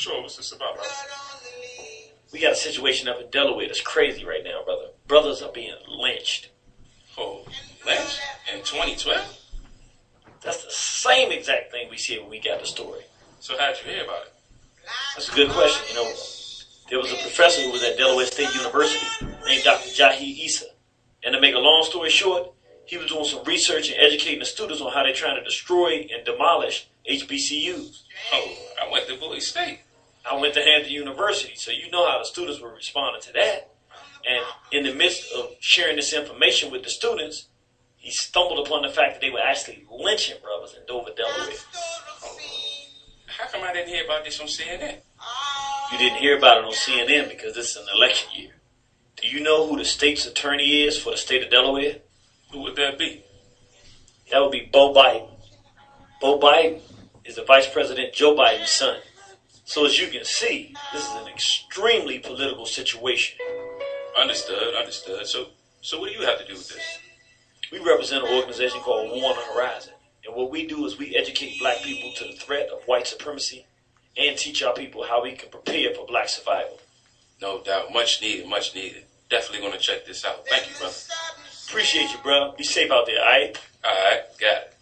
Sure, what's this about, brother? We got a situation up in Delaware that's crazy right now, brother. Brothers are being lynched. Oh, lynched? In 2012? That's the same exact thing we said when we got the story. So how'd you hear about it? That's a good question. You know, there was a professor who was at Delaware State University named Dr. Issa. And to make a long story short, he was doing some research and educating the students on how they're trying to destroy and demolish HBCUs. Oh, I went to Bowie State. I went to Hampton University, so you know how the students were responding to that. And in the midst of sharing this information with the students, he stumbled upon the fact that they were actually lynching brothers in Dover, Delaware. Oh, how come I didn't hear about this on CNN? You didn't hear about it on CNN because this is an election year. Do you know who the state's attorney is for the state of Delaware? Who would that be? That would be Bo Biden. Bo Biden is the Vice President Joe Biden's son. So as you can see, this is an extremely political situation. Understood. So what do you have to do with this? We represent an organization called War on the Horizon. And what we do is we educate black people to the threat of white supremacy and teach our people how we can prepare for black survival. No doubt. Much needed. Definitely going to check this out. Thank you, brother. Appreciate you, bro. Be safe out there, all right? All right, got it.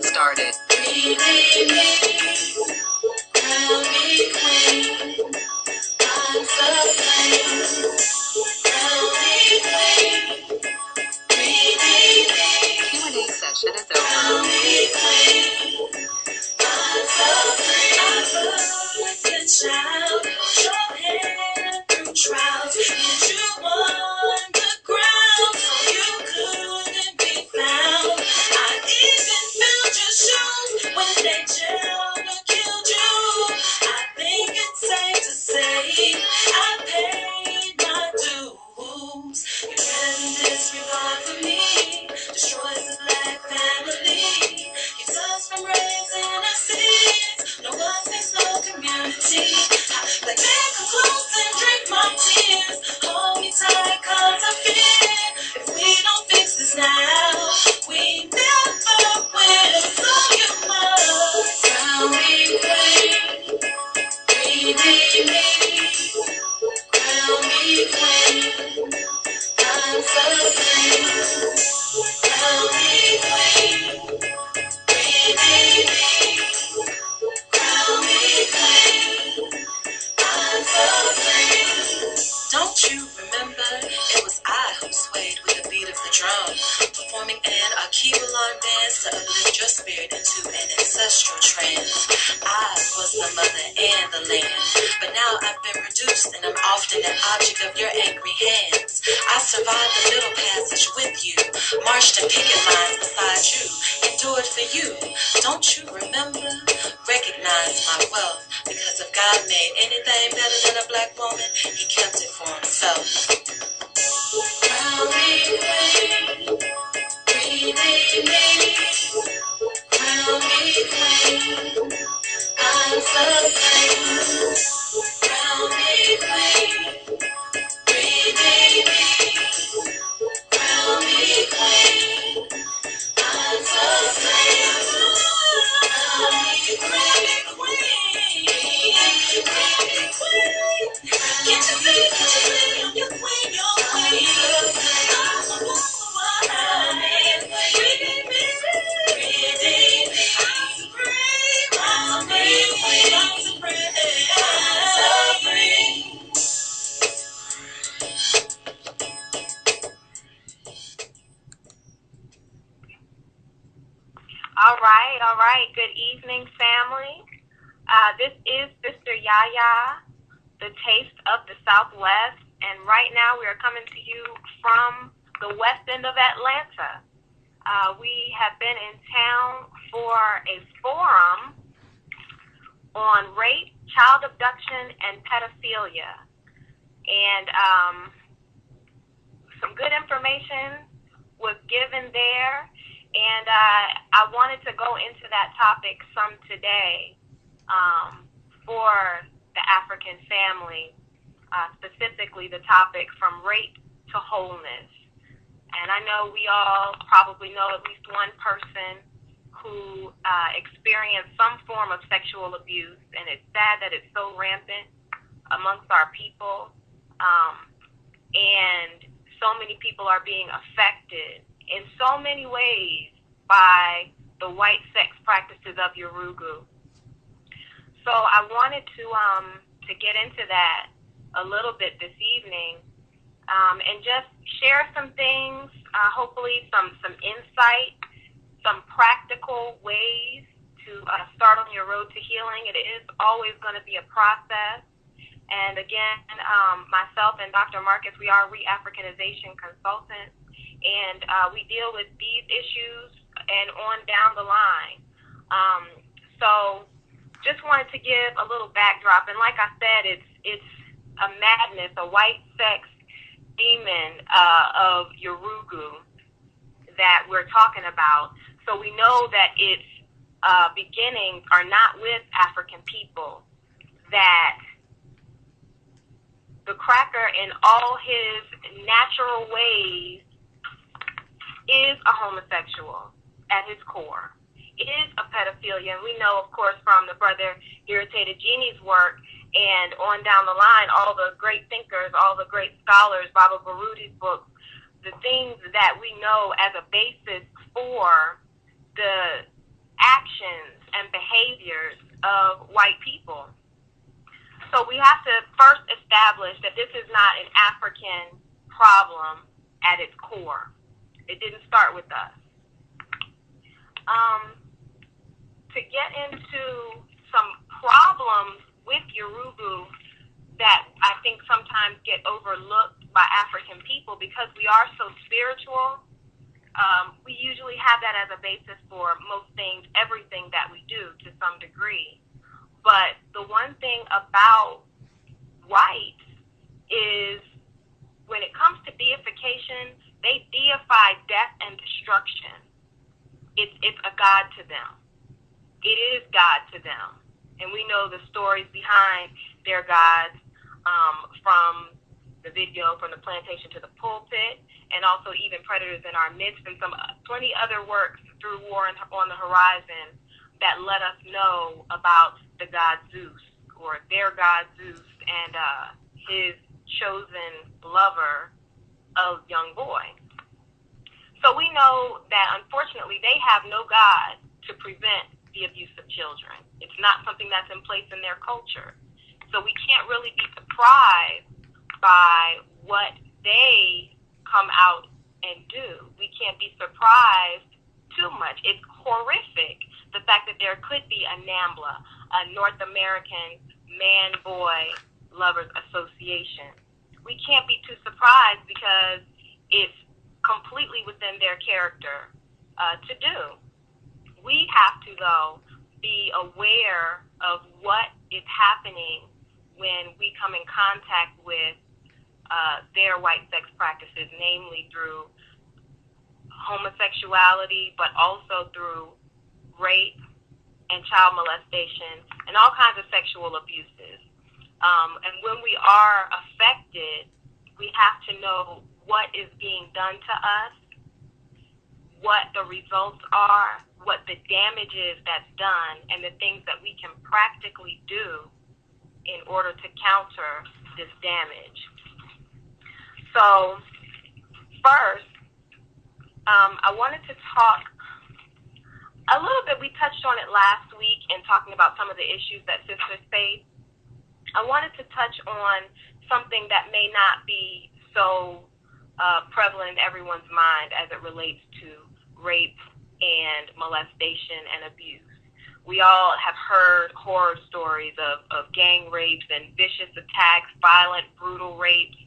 Started. Q&A session is over. Don't you remember? It was I who swayed with the beat of the drum, performing an Akiba-line dance to uplift your spirit into an ancestral trance. I was the mother and the land, but now I've been reduced and I'm often an object of your angry hands. I survived the middle passage with you, marched in picket lines beside you, endured for you. Don't you remember? Recognize my wealth, because if God made anything better than a black woman, he kept it for himself. Crown me queen, rename me, crown me queen, I'm supreme. Crown me queen, rename me, crown me queen, I'm supreme. Crown me All right. Good evening, family. This is Sister YaaYaa, the taste of the Southwest, and right now we are coming to you from the west end of Atlanta. We have been in town for a forum on rape, child abduction, and pedophilia, and some good information was given there. And I wanted to go into that topic some today for the African family, specifically the topic from rape to wholeness. And I know we all probably know at least one person who experienced some form of sexual abuse, and it's sad that it's so rampant amongst our people. And so many people are being affected in so many ways by the white sex practices of Yorugu. So I wanted to get into that a little bit this evening, and just share some things, hopefully some insight, some practical ways to start on your road to healing. It is always going to be a process. And again, myself and Dr. Marcus, we are Re-Africanization consultants. And we deal with these issues and on down the line. So just wanted to give a little backdrop. And like I said, it's a madness, a white sex demon of Yorugu that we're talking about. So we know that its beginnings are not with African people, that the cracker in all his natural ways is a homosexual at his core. It is a pedophilia, and we know, of course, from the Brother Irritated Genie's work and on down the line, all the great thinkers, all the great scholars, Baba Baruti's books, the things that we know as a basis for the actions and behaviors of white people. So we have to first establish that this is not an African problem at its core. It didn't start with us. To get into some problems with Yorugu that I think sometimes get overlooked by African people because we are so spiritual, we usually have that as a basis for most things, everything that we do to some degree. But the one thing about whites is when it comes to deification, they deify death and destruction. It's a god to them. It is God to them. And we know the stories behind their gods from the video, from the plantation to the pulpit, and also even Predators in Our Midst, and plenty other works through War on the Horizon that let us know about the god Zeus, or their god Zeus, and his chosen lover, a young boy. So we know that, unfortunately, they have no God to prevent the abuse of children. It's not something that's in place in their culture. So we can't really be surprised by what they come out and do. We can't be surprised too much. It's horrific, the fact that there could be a NAMBLA, a North American Man-Boy Lovers Association. We can't be too surprised because it's completely within their character to do. We have to, though, be aware of what is happening when we come in contact with their white sex practices, namely through homosexuality, but also through rape and child molestation and all kinds of sexual abuses. And when we are affected, we have to know what is being done to us, what the results are, what the damage is that's done, and the things that we can practically do in order to counter this damage. So, first, I wanted to talk a little bit. We touched on it last week in talking about some of the issues that sisters face. I wanted to touch on something that may not be so prevalent in everyone's mind as it relates to rape and molestation and abuse. We all have heard horror stories of gang rapes and vicious attacks, violent, brutal rapes.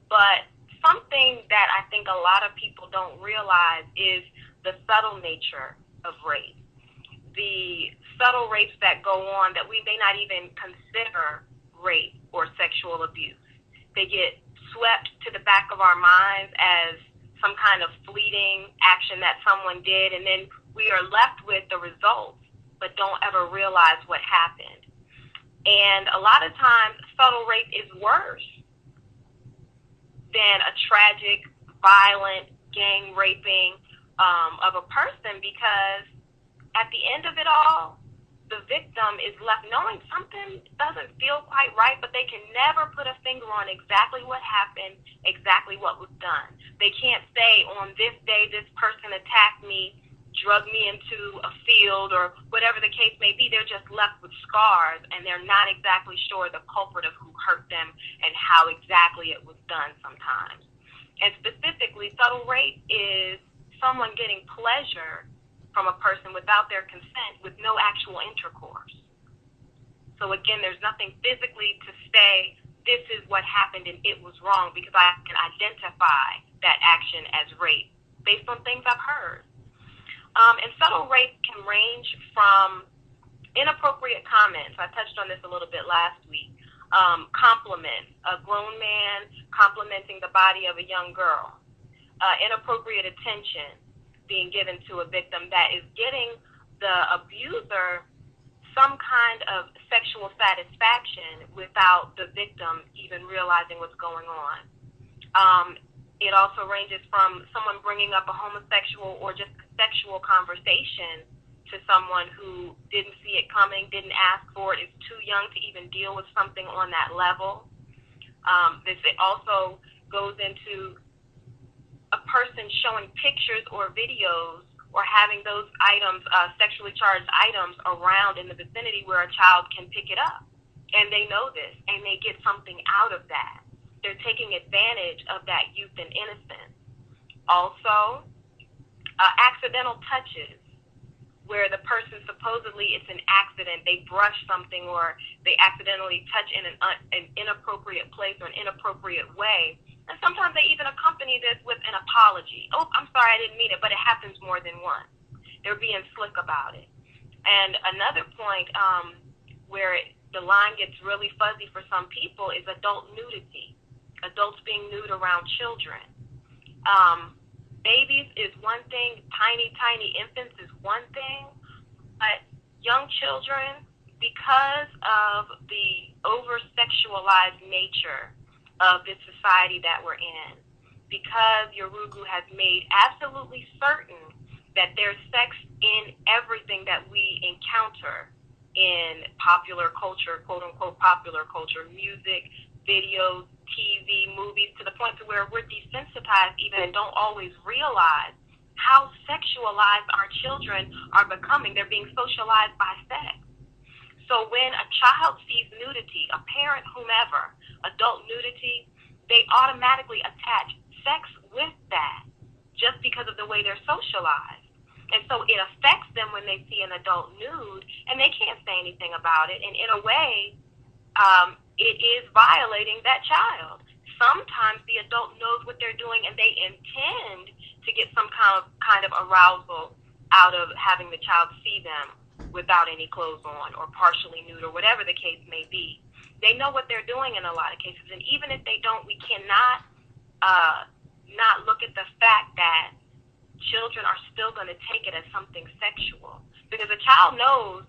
But something that I think a lot of people don't realize is the subtle nature of rape. The subtle rapes that go on that we may not even consider rape or sexual abuse. They get swept to the back of our minds as some kind of fleeting action that someone did, and then we are left with the results, but don't ever realize what happened. And a lot of times, subtle rape is worse than a tragic, violent, gang raping of a person, because at the end of it all, the victim is left knowing something doesn't feel quite right, but they can never put a finger on exactly what happened, exactly what was done. They can't say, on this day, this person attacked me, drug me into a field, or whatever the case may be. They're just left with scars, and they're not exactly sure the culprit of who hurt them and how exactly it was done sometimes. And specifically, subtle rape is someone getting pleasure from a person without their consent, with no actual intercourse. So again, there's nothing physically to say this is what happened and it was wrong, because I can identify that action as rape based on things I've heard. And subtle rape can range from inappropriate comments. I touched on this a little bit last week. Compliments, a grown man complimenting the body of a young girl. Inappropriate attention being given to a victim that is getting the abuser some kind of sexual satisfaction without the victim even realizing what's going on. It also ranges from someone bringing up a homosexual or just a sexual conversation to someone who didn't see it coming, didn't ask for it, is too young to even deal with something on that level. It also goes into a person showing pictures or videos or having those items, sexually charged items, around in the vicinity where a child can pick it up. And they know this, and they get something out of that. They're taking advantage of that youth and innocence. Also, accidental touches, where the person supposedly it's an accident, they brush something or they accidentally touch in an inappropriate place or an inappropriate way. And sometimes they even accompany this with an apology. Oh, I'm sorry, I didn't mean it, but it happens more than once. They're being slick about it. And another point where the line gets really fuzzy for some people is adult nudity. Adults being nude around children. Babies is one thing, tiny infants is one thing, but young children, because of the over-sexualized nature of this society that we're in, because Yorugu has made absolutely certain that there's sex in everything that we encounter in popular culture, quote-unquote popular culture, music, videos, TV, movies, to the point to where we're desensitized even and don't always realize how sexualized our children are becoming. They're being socialized by sex. So when a child sees nudity, a parent, whomever, adult nudity, they automatically attach sex with that just because of the way they're socialized. And so it affects them when they see an adult nude, and they can't say anything about it. And in a way, it is violating that child. Sometimes the adult knows what they're doing, and they intend to get some kind of arousal out of having the child see them without any clothes on or partially nude or whatever the case may be. They know what they're doing in a lot of cases, and even if they don't, we cannot not look at the fact that children are still going to take it as something sexual, because a child knows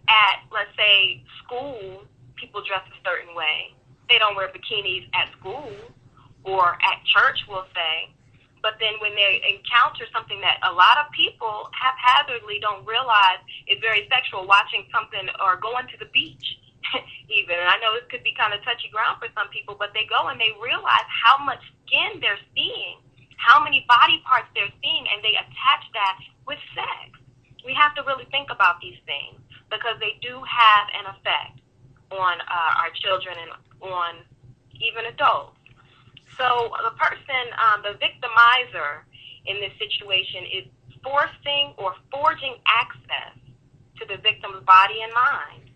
at, let's say, school, people dress a certain way. They don't wear bikinis at school or at church, we'll say. But then when they encounter something that a lot of people haphazardly don't realize is very sexual, watching something or going to the beach even. And I know this could be kind of touchy ground for some people, but they go and they realize how much skin they're seeing, how many body parts they're seeing, and they attach that with sex. We have to really think about these things because they do have an effect on our children and on even adults. So the person, the victimizer in this situation is forcing or forging access to the victim's body and mind.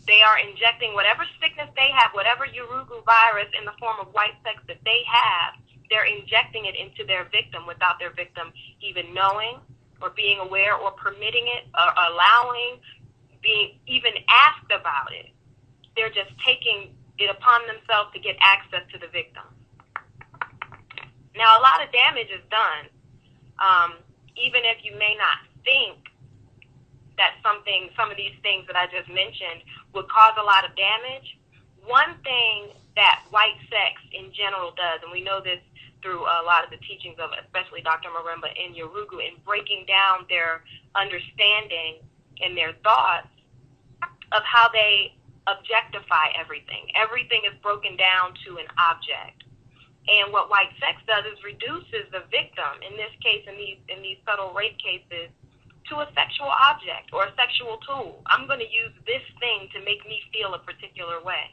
They are injecting whatever sickness they have, whatever Yurugu virus in the form of white sex that they have, they're injecting it into their victim without their victim even knowing or being aware or permitting it or allowing, being even asked about it. They're just taking it upon themselves to get access to the victim. Now, a lot of damage is done, even if you may not think that some of these things that I just mentioned would cause a lot of damage. One thing that white sex in general does, and we know this through a lot of the teachings of especially Dr. Marimba and Yurugu, in breaking down their understanding and their thoughts of how they objectify everything. Everything is broken down to an object. And what white sex does is reduces the victim, in this case, in these subtle rape cases, to a sexual object or a sexual tool. I'm going to use this thing to make me feel a particular way.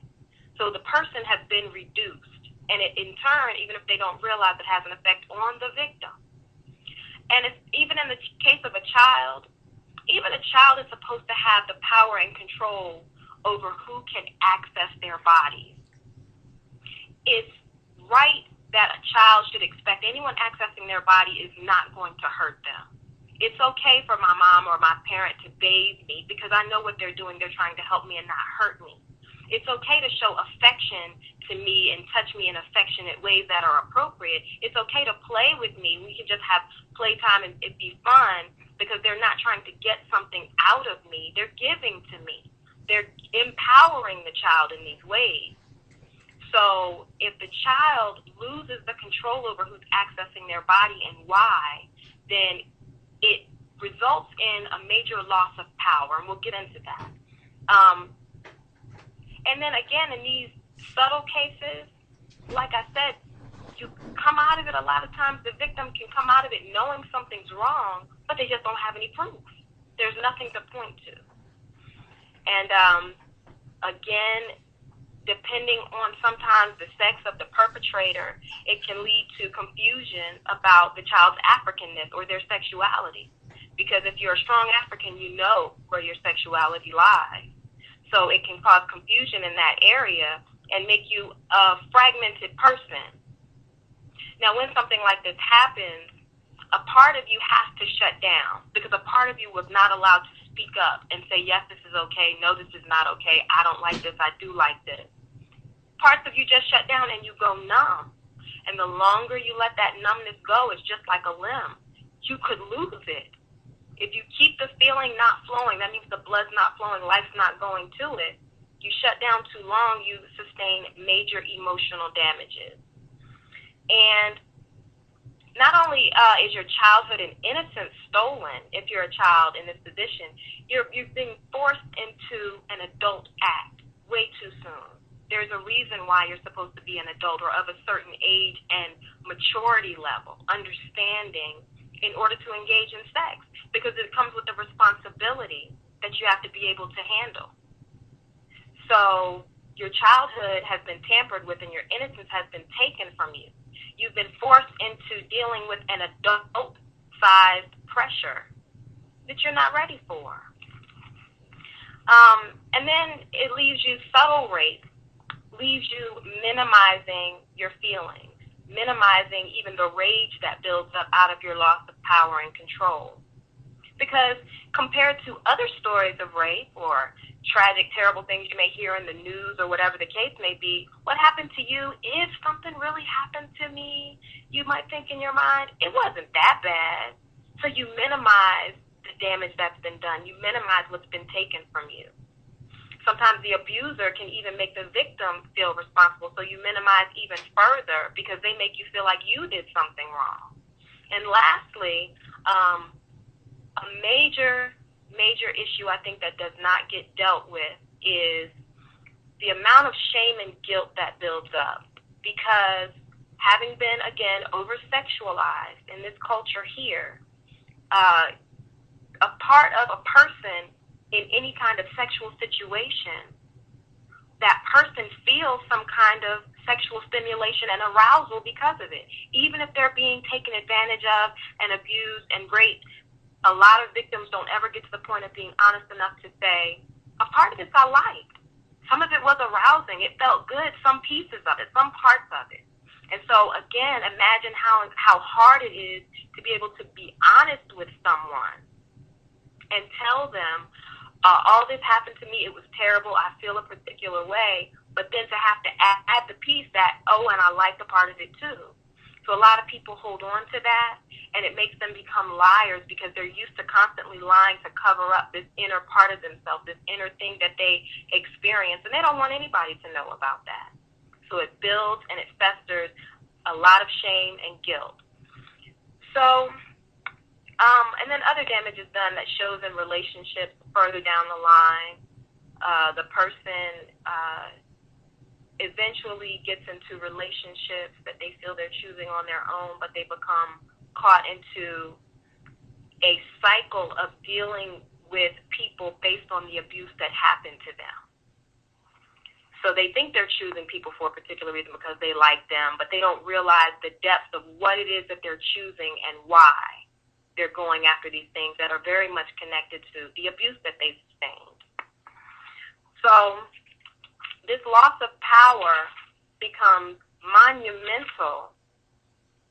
So the person has been reduced. And it, in turn, even if they don't realize, it has an effect on the victim. And it's, even in the case of a child, even a child is supposed to have the power and control over who can access their bodies. It's right that a child should expect anyone accessing their body is not going to hurt them. It's okay for my mom or my parent to bathe me because I know what they're doing. They're trying to help me and not hurt me. It's okay to show affection to me and touch me in affectionate ways that are appropriate. It's okay to play with me. We can just have playtime and it be fun because they're not trying to get something out of me. They're giving to me. They're empowering the child in these ways. So if the child loses the control over who's accessing their body and why, then it results in a major loss of power, and we'll get into that. And then again, in these subtle cases, like I said, you come out of it a lot of times, the victim can come out of it knowing something's wrong, but they just don't have any proof. There's nothing to point to. And again, depending on sometimes the sex of the perpetrator, it can lead to confusion about the child's Africanness or their sexuality. Because if you're a strong African, you know where your sexuality lies. So it can cause confusion in that area and make you a fragmented person. Now, when something like this happens, a part of you has to shut down because a part of you was not allowed to speak up and say, yes, this is okay. No, this is not okay. I don't like this. I do like this. Parts of you just shut down and you go numb. And the longer you let that numbness go, it's just like a limb. You could lose it. If you keep the feeling not flowing, that means the blood's not flowing, life's not going to it. You shut down too long, you sustain major emotional damages. And not only is your childhood and innocence stolen if you're a child in this position, you're being forced into an adult act way too soon. There's a reason why you're supposed to be an adult or of a certain age and maturity level, understanding in order to engage in sex, because it comes with the responsibility that you have to be able to handle. So your childhood has been tampered with and your innocence has been taken from you. You've been forced into dealing with an adult-sized pressure that you're not ready for. And then it leaves you, subtle rape leaves you minimizing your feelings, minimizing even the rage that builds up out of your loss of power and control. Because compared to other stories of rape or tragic, terrible things you may hear in the news or whatever the case may be, what happened to you, if something really happened to me, you might think in your mind, it wasn't that bad. So you minimize the damage that's been done. You minimize what's been taken from you. Sometimes the abuser can even make the victim feel responsible, so you minimize even further because they make you feel like you did something wrong. And lastly, a major issue I think that does not get dealt with is the amount of shame and guilt that builds up. Because having been, again, over-sexualized in this culture here, a part of a person in any kind of sexual situation that person feels some kind of sexual stimulation and arousal because of it. Even if they're being taken advantage of and abused and raped, a lot of victims don't ever get to the point of being honest enough to say, a part of this I liked. Some of it was arousing. It felt good, some pieces of it, some parts of it. And so, again, imagine how hard it is to be able to be honest with someone and tell them, all this happened to me, it was terrible, I feel a particular way, but then to have to add the piece that, oh, and I liked a part of it too. So a lot of people hold on to that, and it makes them become liars because they're used to constantly lying to cover up this inner part of themselves, this inner thing that they experience, and they don't want anybody to know about that. So it builds and it festers a lot of shame and guilt. So, and then other damage is done that shows in relationships further down the line. The person eventually gets into relationships that they feel they're choosing on their own, but they become caught into a cycle of dealing with people based on the abuse that happened to them. So they think they're choosing people for a particular reason because they like them, but they don't realize the depth of what it is that they're choosing and why they're going after these things that are very much connected to the abuse that they sustained. So this loss of power becomes monumental,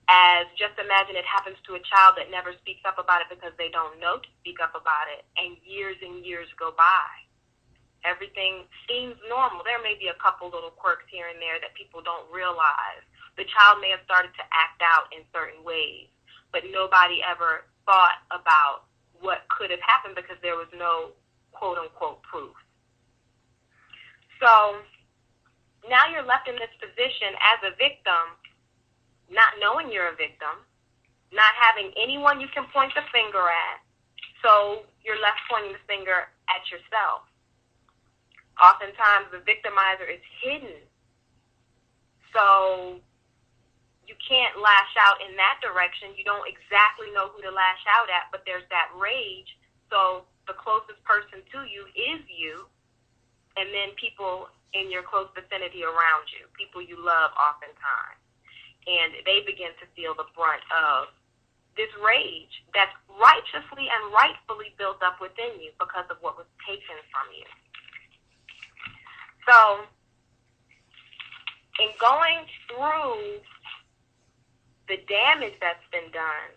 as just imagine it happens to a child that never speaks up about it because they don't know to speak up about it, and years go by. Everything seems normal. There may be a couple little quirks here and there that people don't realize. The child may have started to act out in certain ways, but nobody ever thought about what could have happened because there was no quote-unquote proof. So now you're left in this position as a victim, not knowing you're a victim, not having anyone you can point the finger at, so you're left pointing the finger at yourself. Oftentimes, the victimizer is hidden, so you can't lash out in that direction. You don't exactly know who to lash out at, but there's that rage, so the closest person to you is you, and then people in your close vicinity around you, people you love oftentimes, and they begin to feel the brunt of this rage that's righteously and rightfully built up within you because of what was taken from you. So, in going through the damage that's been done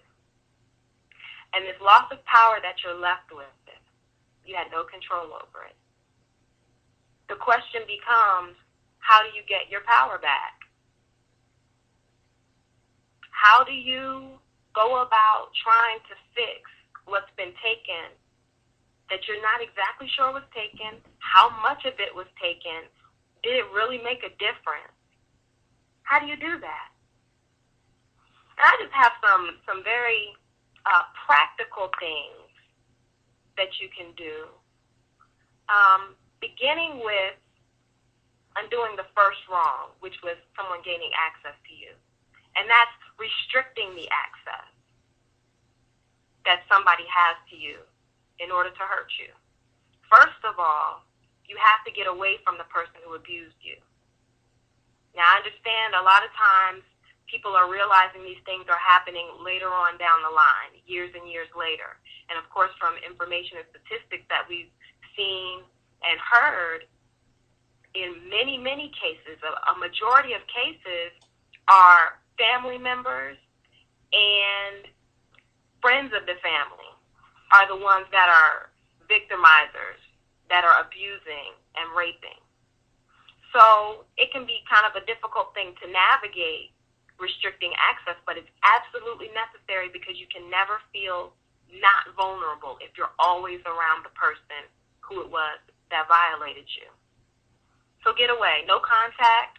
and this loss of power that you're left with, you had no control over it. The question becomes, how do you get your power back? How do you go about trying to fix what's been taken that you're not exactly sure was taken? How much of it was taken? Did it really make a difference? How do you do that? And I just have some very practical things that you can do. Beginning with undoing the first wrong, which was someone gaining access to you. And that's restricting the access that somebody has to you in order to hurt you. First of all, you have to get away from the person who abused you. Now, I understand a lot of times people are realizing these things are happening later on down the line, years and years later. And of course, from information and statistics that we've seen and heard, in many, many cases, a majority of cases are family members and friends of the family are the ones that are victimizers, that are abusing and raping. So it can be kind of a difficult thing to navigate, restricting access, but it's absolutely necessary because you can never feel not vulnerable if you're always around the person who it was that violated you. So get away. No contact,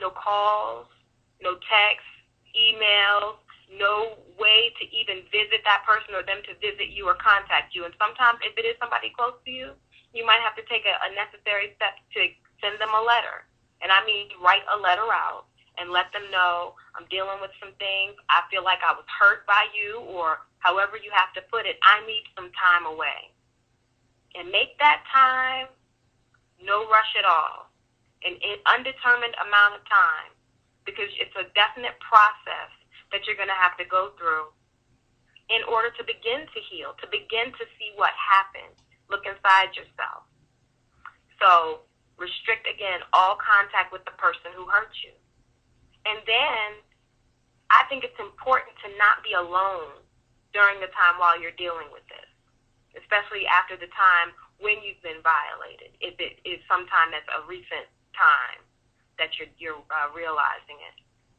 no calls, no texts, emails, no way to even visit that person or them to visit you or contact you. And sometimes if it is somebody close to you, you might have to take a necessary step to send them a letter. And I mean write a letter out and let them know, I'm dealing with some things. I feel like I was hurt by you, or however you have to put it, I need some time away. And make that time no rush at all. an undetermined amount of time, because it's a definite process that you're going to have to go through in order to begin to heal, to begin to see what happened. Look inside yourself. So restrict, again, all contact with the person who hurt you. And then I think it's important to not be alone during the time while you're dealing with this, especially after the time when you've been violated, if it is sometime that's a recent time that you're realizing it.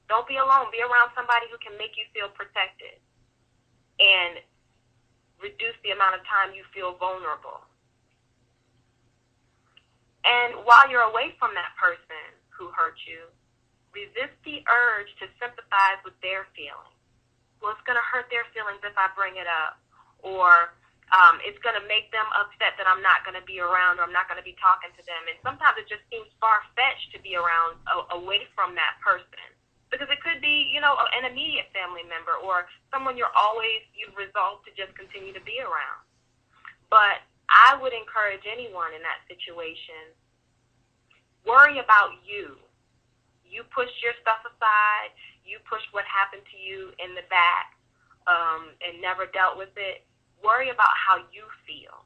Don't be alone. Be around somebody who can make you feel protected and reduce the amount of time you feel vulnerable. And while you're away from that person who hurt you, resist the urge to sympathize with their feelings. Well, it's going to hurt their feelings if I bring it up, or it's going to make them upset that I'm not going to be around, or I'm not going to be talking to them. And sometimes it just seems far-fetched to be around away from that person, because it could be, an immediate family member or someone you've resolved to just continue to be around. But I would encourage anyone in that situation, worry about you. You pushed your stuff aside. You pushed what happened to you in the back and never dealt with it. Worry about how you feel.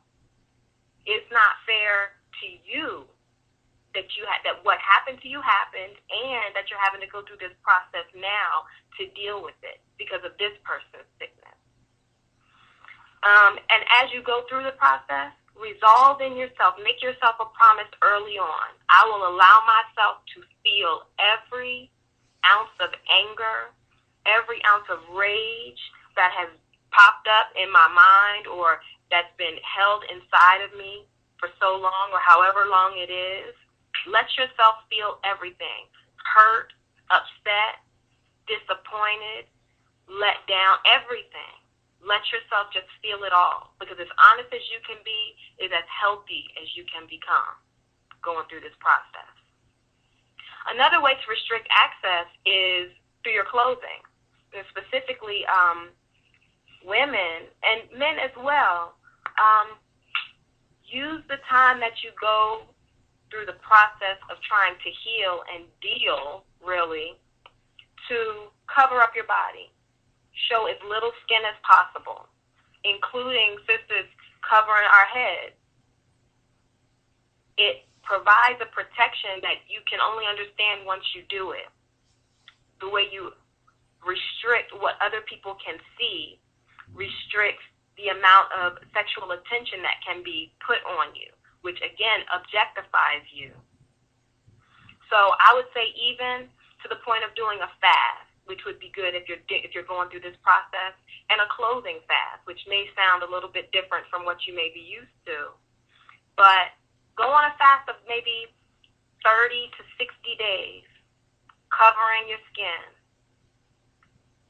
It's not fair to you that what happened to you happened, and that you're having to go through this process now to deal with it because of this person's sickness. And as you go through the process, resolve in yourself, make yourself a promise early on. I will allow myself to feel every ounce of anger, every ounce of rage that has popped up in my mind or that's been held inside of me for so long, or however long it is. Let yourself feel everything. Hurt, upset, disappointed, let down, everything. Let yourself just feel it all, because as honest as you can be is as healthy as you can become going through this process. Another way to restrict access is through your clothing. And specifically, women and men as well, use the time that you go through the process of trying to heal and deal, really, to cover up your body. Show as little skin as possible, including sisters covering our head. It provides a protection that you can only understand once you do it. The way you restrict what other people can see restricts the amount of sexual attention that can be put on you, which again objectifies you. So I would say even to the point of doing a fast, which would be good if you're going through this process, and a clothing fast, which may sound a little bit different from what you may be used to. But go on a fast of maybe 30 to 60 days, covering your skin,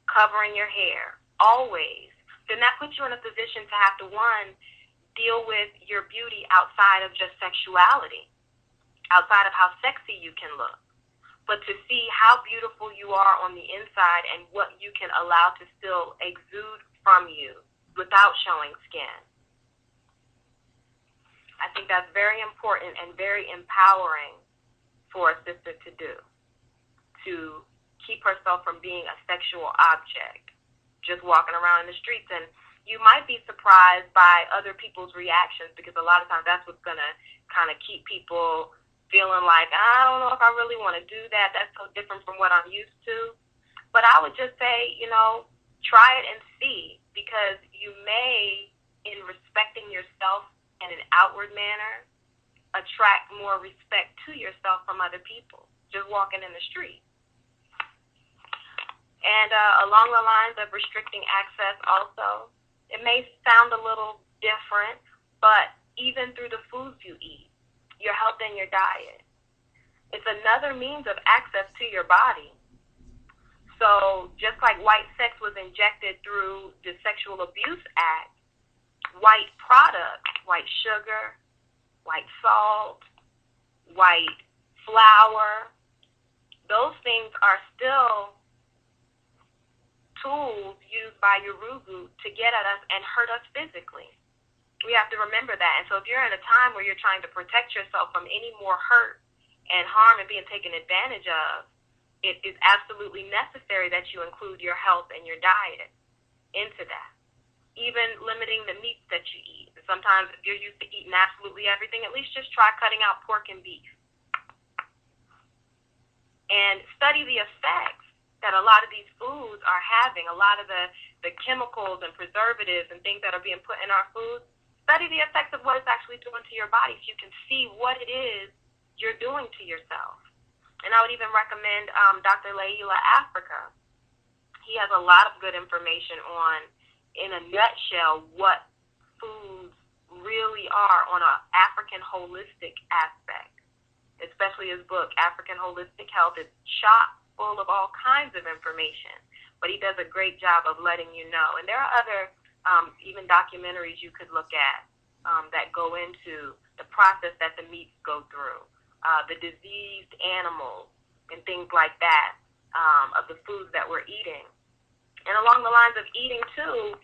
covering your hair, always. Then that puts you in a position to have to, one, deal with your beauty outside of just sexuality, outside of how sexy you can look, but to see how beautiful you are on the inside and what you can allow to still exude from you without showing skin. I think that's very important and very empowering for a sister to do, to keep herself from being a sexual object, just walking around in the streets. And you might be surprised by other people's reactions, because a lot of times that's what's going to kind of keep people feeling like, I don't know if I really want to do that. That's so different from what I'm used to. But I would just say, try it and see, because you may, in respecting yourself in an outward manner, attract more respect to yourself from other people, just walking in the street. And along the lines of restricting access also, it may sound a little different, but even through the foods you eat, your health and your diet, it's another means of access to your body. So just like white sex was injected through the Sexual Abuse Act, white products, white sugar, white salt, white flour, those things are still tools used by Yorugu to get at us and hurt us physically. We have to remember that. And so if you're in a time where you're trying to protect yourself from any more hurt and harm and being taken advantage of, it is absolutely necessary that you include your health and your diet into that. Even limiting the meats that you eat. Sometimes if you're used to eating absolutely everything, at least just try cutting out pork and beef. And study the effects that a lot of these foods are having, a lot of the chemicals and preservatives and things that are being put in our food. Study the effects of what it's actually doing to your body so you can see what it is you're doing to yourself. And I would even recommend Dr. YaaYaa Africa. He has a lot of good information on, in a nutshell, what foods really are on an African holistic aspect. Especially his book, African Holistic Health, is chock full of all kinds of information. But he does a great job of letting you know. And there are other even documentaries you could look at that go into the process that the meats go through, the diseased animals and things like that of the foods that we're eating. And along the lines of eating, too,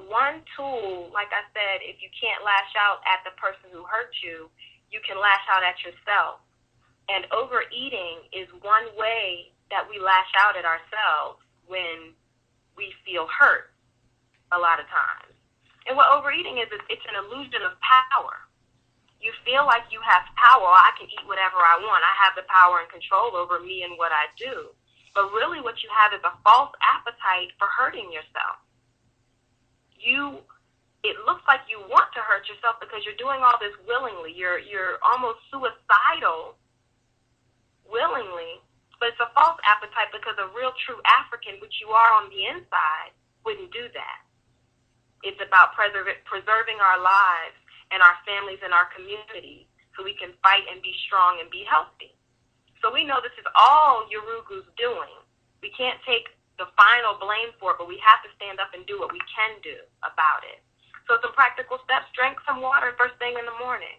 one tool, like I said, if you can't lash out at the person who hurt you, you can lash out at yourself. And overeating is one way that we lash out at ourselves when we feel hurt a lot of times. And what overeating is it's an illusion of power. You feel like you have power. I can eat whatever I want. I have the power and control over me and what I do. But really what you have is a false appetite for hurting yourself. It looks like you want to hurt yourself because you're doing all this willingly. You're almost suicidal willingly, but it's a false appetite because a real true African, which you are on the inside, wouldn't do that. It's about preserving our lives and our families and our communities so we can fight and be strong and be healthy. So we know this is all Yurugu's doing. We can't take the final blame for it, but we have to stand up and do what we can do about it. So some practical steps: drink some water first thing in the morning.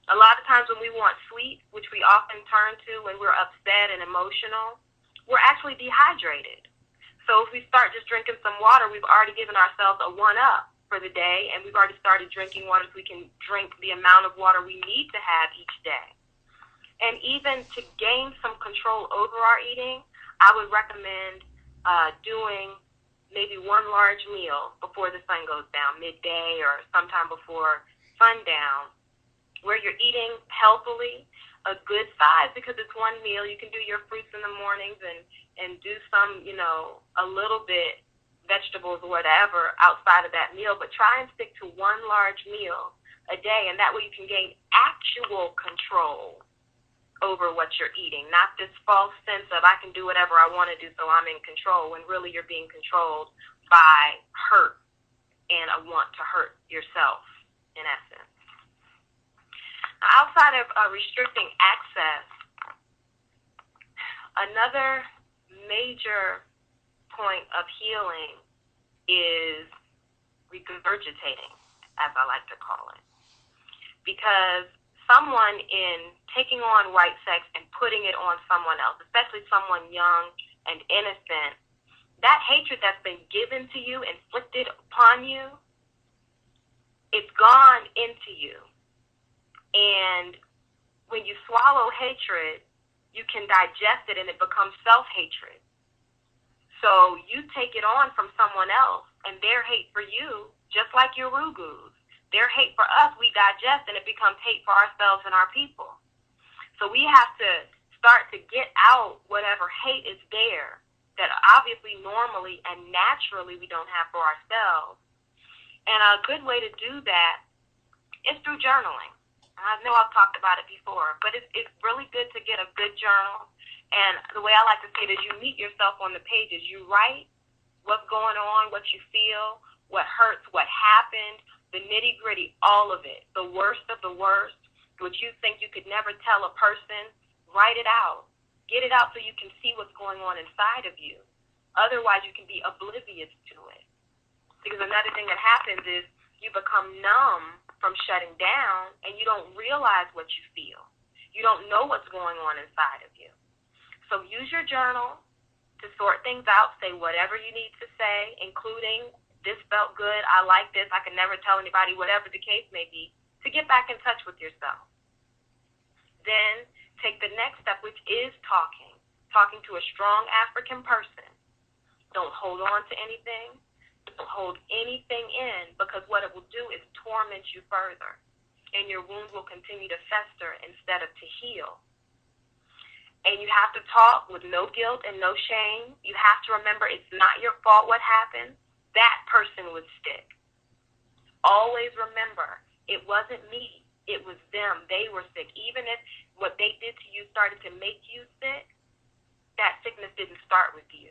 A lot of times when we want sweet, which we often turn to when we're upset and emotional, we're actually dehydrated. So if we start just drinking some water, we've already given ourselves a one-up for the day, and we've already started drinking water so we can drink the amount of water we need to have each day. And even to gain some control over our eating, I would recommend doing maybe one large meal before the sun goes down, midday or sometime before sundown, where you're eating healthily, a good size, because it's one meal. You can do your fruits in the mornings and do some, a little bit vegetables or whatever outside of that meal, but try and stick to one large meal a day, and that way you can gain actual control over what you're eating, not this false sense of I can do whatever I want to do so I'm in control, when really you're being controlled by hurt and a want to hurt yourself, in essence. Now, outside of restricting access, another major point of healing is regurgitating, as I like to call it. Because someone in taking on white sex and putting it on someone else, especially someone young and innocent, that hatred that's been given to you, inflicted upon you, it's gone into you. And when you swallow hatred, you can digest it and it becomes self-hatred. So you take it on from someone else, and their hate for you, just like your Rugus, their hate for us, we digest, and it becomes hate for ourselves and our people. So we have to start to get out whatever hate is there that obviously normally and naturally we don't have for ourselves. And a good way to do that is through journaling. I know I've talked about it before, but it's really good to get a good journal. And the way I like to say it is you meet yourself on the pages. You write what's going on, what you feel, what hurts, what happened, the nitty-gritty, all of it, the worst of the worst, what you think you could never tell a person. Write it out. Get it out so you can see what's going on inside of you. Otherwise, you can be oblivious to it. Because another thing that happens is you become numb from shutting down, and you don't realize what you feel. You don't know what's going on inside of you. So use your journal to sort things out, say whatever you need to say, including this felt good, I like this, I can never tell anybody, whatever the case may be, to get back in touch with yourself. Then take the next step, which is talking to a strong African person. Don't hold on to anything. Don't hold anything in, because what it will do is torment you further, and your wounds will continue to fester instead of to heal. And you have to talk with no guilt and no shame. You have to remember it's not your fault what happened. That person was sick. Always remember, it wasn't me. It was them. They were sick. Even if what they did to you started to make you sick, that sickness didn't start with you.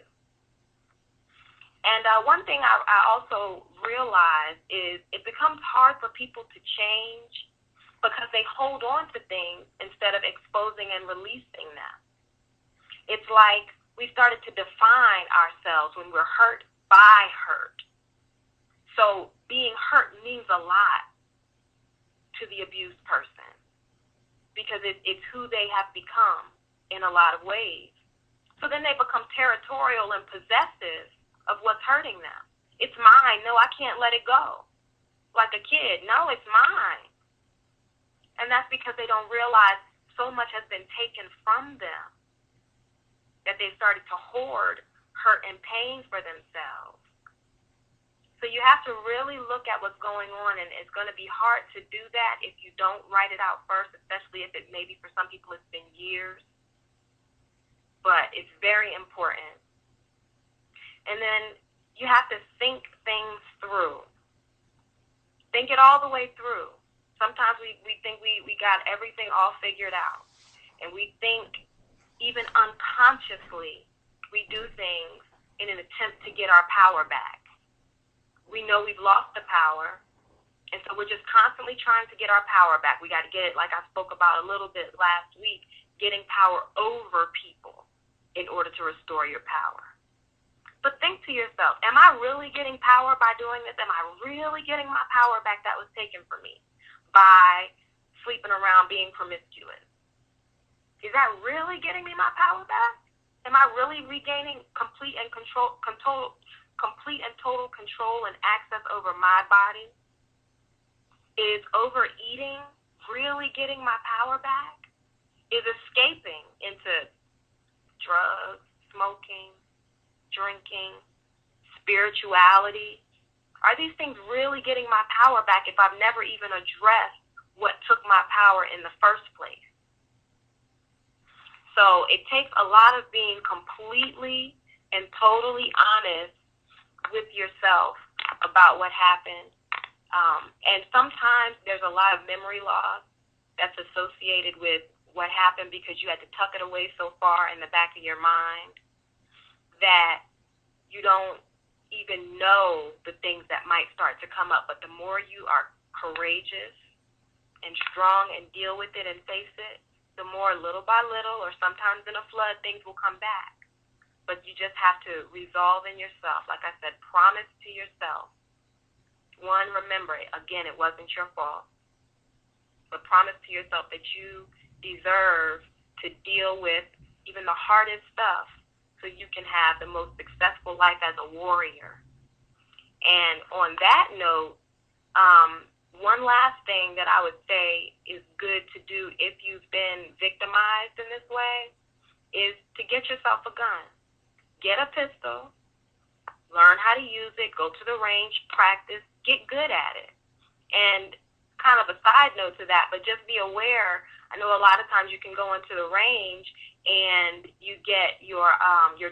And one thing I also realized is it becomes hard for people to change because they hold on to things instead of exposing and releasing them. It's like we started to define ourselves when we're hurt by hurt. So being hurt means a lot to the abused person because it's who they have become in a lot of ways. So then they become territorial and possessive of what's hurting them. It's mine. No, I can't let it go. Like a kid. No, it's mine. And that's because they don't realize so much has been taken from them that they started to hoard hurt and pain for themselves. So you have to really look at what's going on, and it's going to be hard to do that if you don't write it out first, especially if it maybe for some people it's been years. But it's very important. And then you have to think things through. Think it all the way through. Sometimes we think we got everything all figured out. And we think even unconsciously we do things in an attempt to get our power back. We know we've lost the power, and so we're just constantly trying to get our power back. We got to get it, like I spoke about a little bit last week, getting power over people in order to restore your power. But think to yourself, am I really getting power by doing this? Am I really getting my power back that was taken from me by sleeping around, being promiscuous? Is that really getting me my power back? Am I really regaining complete and total control and access over my body? Is overeating really getting my power back? Is escaping into drugs, smoking, drinking, spirituality, are these things really getting my power back if I've never even addressed what took my power in the first place? So it takes a lot of being completely and totally honest with yourself about what happened. And sometimes there's a lot of memory loss that's associated with what happened because you had to tuck it away so far in the back of your mind that you don't even know the things that might start to come up. But the more you are courageous and strong and deal with it and face it, the more little by little, or sometimes in a flood, things will come back. But you just have to resolve in yourself. Like I said, promise to yourself. One, remember, again, it wasn't your fault. But promise to yourself that you deserve to deal with even the hardest stuff so you can have the most successful life as a warrior. And on that note, one last thing that I would say is good to do if you've been victimized in this way is to get yourself a gun. Get a pistol, learn how to use it, go to the range, practice, get good at it. And kind of a side note to that, but just be aware, I know a lot of times you can go into the range and you get your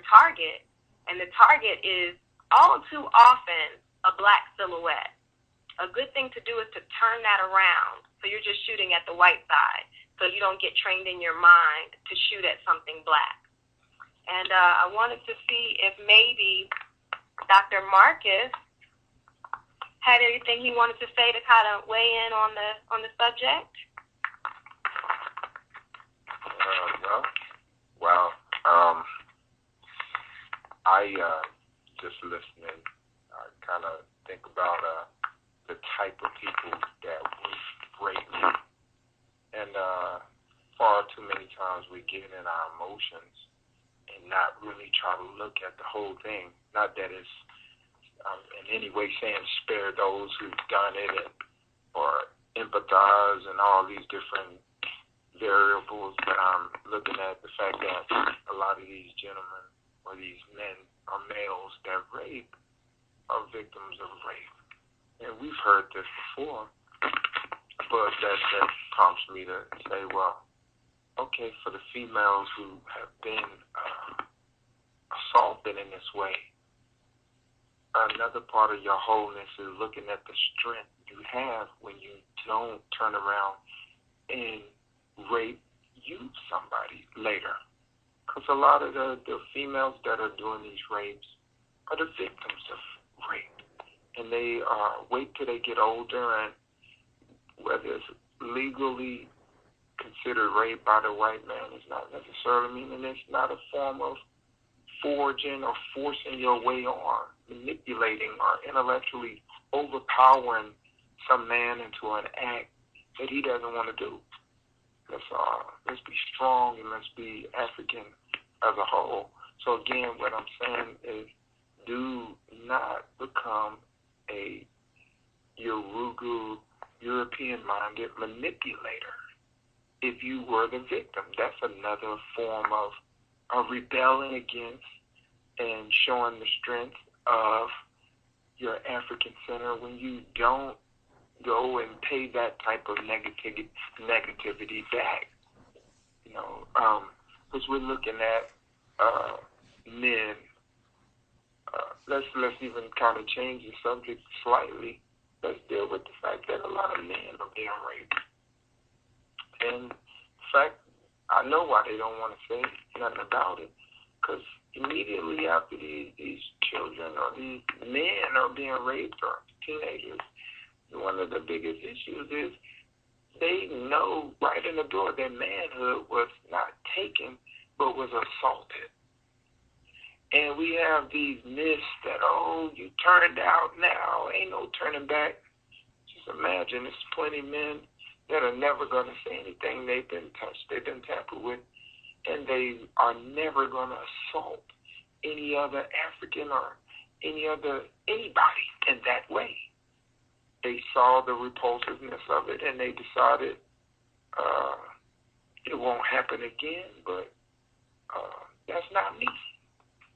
target, and the target is all too often a black silhouette. A good thing to do is to turn that around so you're just shooting at the white side so you don't get trained in your mind to shoot at something black. And I wanted to see if maybe Dr. Marcus had anything he wanted to say to kind of weigh in on the subject. I just listening, I kind of think about the type of people that we greatly, and far too many times we get in our emotions and not really try to look at the whole thing. Not that it's in any way saying spare those who've done it or empathize and all these different variables that I'm looking at. The fact that a lot of these gentlemen or these men or males that rape are victims of rape. And we've heard this before, but that prompts me to say, well, okay, for the females who have been assaulted in this way, another part of your wholeness is looking at the strength you have when you don't turn around and rape somebody later. Because a lot of the females that are doing these rapes are the victims of rape. And they wait till they get older, and whether it's legally considered rape by the white man is not necessarily meaning it's not a form of forging or forcing your way on, manipulating or intellectually overpowering some man into an act that he doesn't want to do. Let's be strong and let's be African as a whole. So again, what I'm saying is, do not become a Yorugu, European-minded manipulator. If you were the victim, that's another form of rebelling against and showing the strength of your African center when you don't go and pay that type of negativity back. You know, because we're looking at men. Let's even kind of change the subject slightly. Let's deal with the fact that a lot of men are being raped. And in fact, I know why they don't want to say nothing about it, because immediately after these children or these men are being raped, or teenagers, one of the biggest issues is they know right in the door their manhood was not taken but was assaulted. And we have these myths that, oh, you turned out now, ain't no turning back. Just imagine, there's plenty of men that are never going to say anything. They've been touched, they've been tampered with, and they are never going to assault any other African or anybody in that way. They saw the repulsiveness of it, and they decided it won't happen again, but that's not me.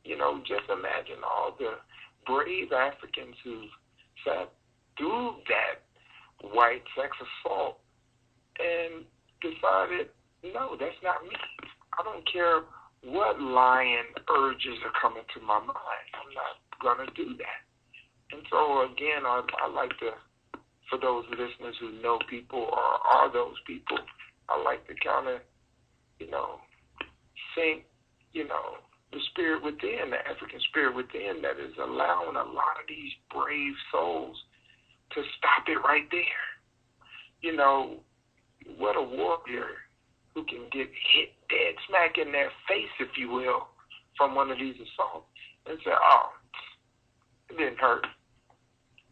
You know, just imagine all the brave Africans who sat through that white sex assault and decided, no, that's not me. I don't care what lying urges are coming to my mind. I'm not going to do that. And so, again, I like to, for those listeners who know people or are those people, I like to kind of, think, the spirit within, the African spirit within that is allowing a lot of these brave souls to stop it right there. What a warrior who can get hit dead smack in their face, if you will, from one of these assaults and say, oh, it didn't hurt.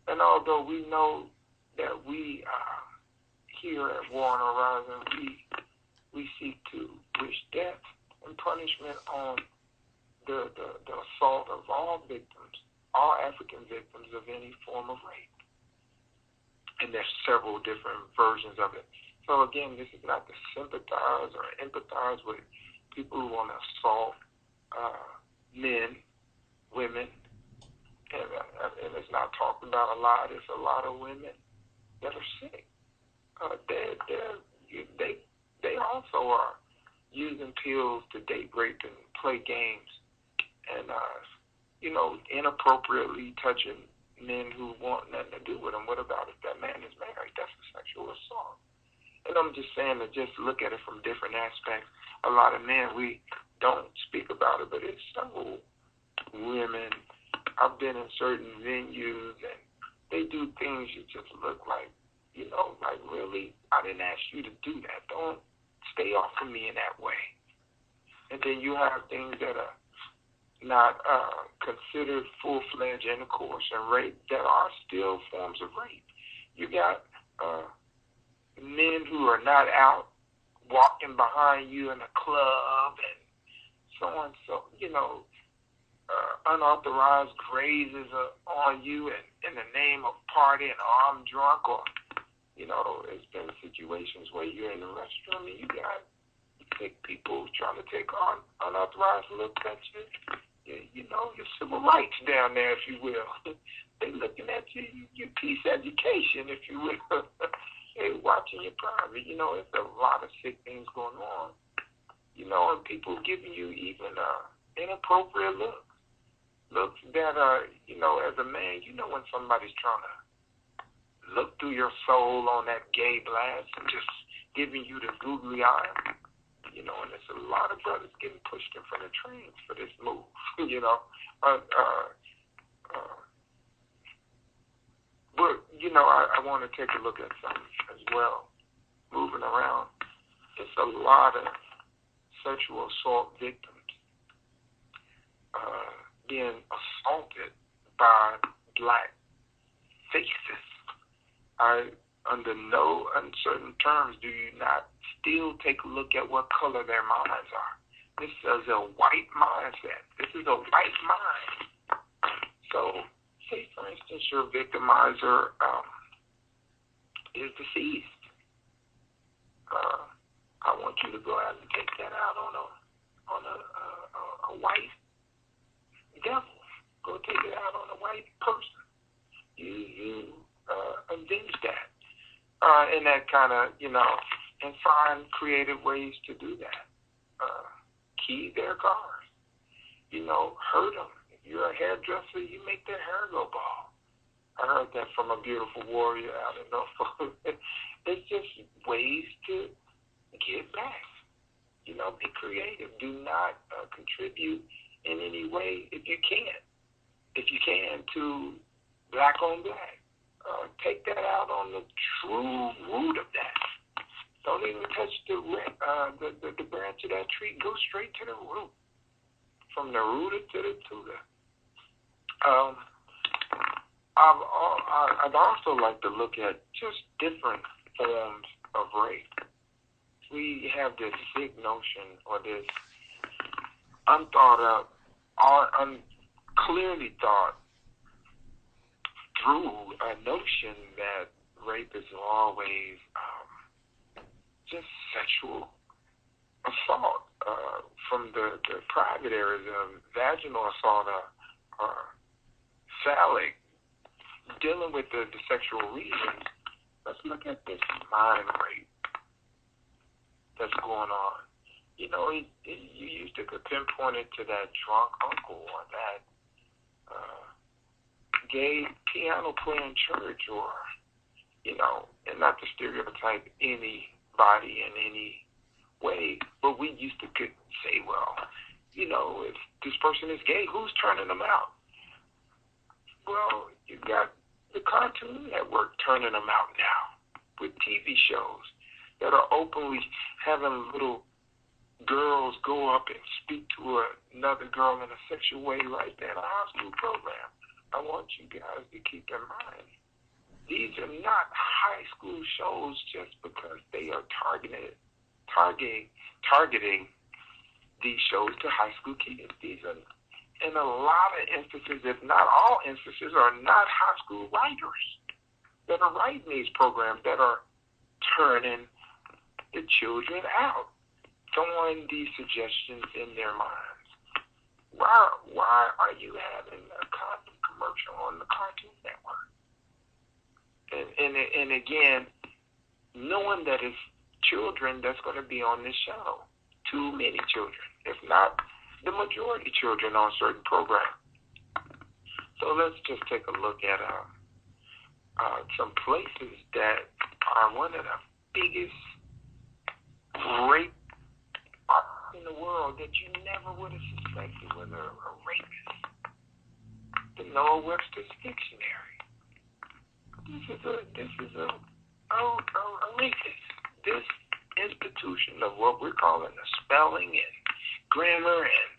And although we know that we here at War on Horizon, we seek to wish death and punishment on the assault of all victims, all African victims of any form of rape. And there's several different versions of it. So again, this is not to sympathize or empathize with people who want to assault men, women, and it's not talked about a lot. It's a lot of women that are sick. They also are using pills to date rape and play games, and inappropriately touching men who want nothing to do with them. What about if that man is married? That's a sexual assault. And I'm just saying to just look at it from different aspects. A lot of men, we don't speak about it, but it's several women. I've been in certain venues, and they do things you just look like, like, really, I didn't ask you to do that. Don't stay off of me in that way. And then you have things that are not considered full-fledged intercourse and rape that are still forms of rape. You got men who are not out walking behind you in a club and so on. So, unauthorized grazes on you in the name of partying, or I'm drunk, or You know, it's been situations where you're in the restroom and you got sick people trying to take on unauthorized looks at you know, your civil rights down there, if you will. They looking at your peace education, if you will. They watching your private. You know, it's a lot of sick things going on. You know, and people giving you even inappropriate looks. Looks that are, you know, as a man, you know when somebody's trying to look through your soul on that gay blast and just giving you the googly eye. You know, and there's a lot of brothers getting pushed in front of trains for this move, you know. But, you know, I want to take a look at something as well. Moving around, there's a lot of sexual assault victims being assaulted by black faces. Under no uncertain terms do you not still take a look at what color their minds are. This is a white mindset. This is a white mind. So, say for instance your victimizer is deceased. I want you to go out and take that out on a white devil. Go take it out on a white person. You avenge that. And that kind of, you know, and find creative ways to do that. Key their cars. You know, hurt them. If you're a hairdresser, you make their hair go bald. I heard that from a beautiful warrior out in Norfolk. It's just ways to give back. You know, be creative. Do not contribute in any way if you can. If you can, to black on black. Take that out on the true root of that. Don't even touch the branch of that tree. Go straight to the root. From the root to the tutor. I'd also like to look at just different forms of rape. We have this sick notion or this unthought of, clearly thought through a notion that rape is always just sexual assault from the private areas of vaginal assault or phallic, dealing with the sexual reasons. Let's look at this mind rape that's going on. You know, you used to pinpoint it to that drunk uncle or that gay piano playing church, or, you know, and not to stereotype anybody in any way, but we used to could say, well, you know, if this person is gay, who's turning them out? Well, you got the Cartoon Network turning them out now with TV shows that are openly having little girls go up and speak to another girl in a sexual way right there in a high school program. I want you guys to keep in mind, these are not high school shows just because they are targeting these shows to high school kids. These are, in a lot of instances, if not all instances, are not high school writers that are writing these programs that are turning the children out, throwing these suggestions in their minds. Why are you having a condom commercial on the Cartoon Network? And again, knowing that it's children that's going to be on this show, too many children, if not the majority children on certain programs. So let's just take a look at some places that are one of the biggest rape in the world that you never would have suspected was a rapist. The Noah Webster's Dictionary. This is a rapist. This institution of what we're calling the spelling and grammar and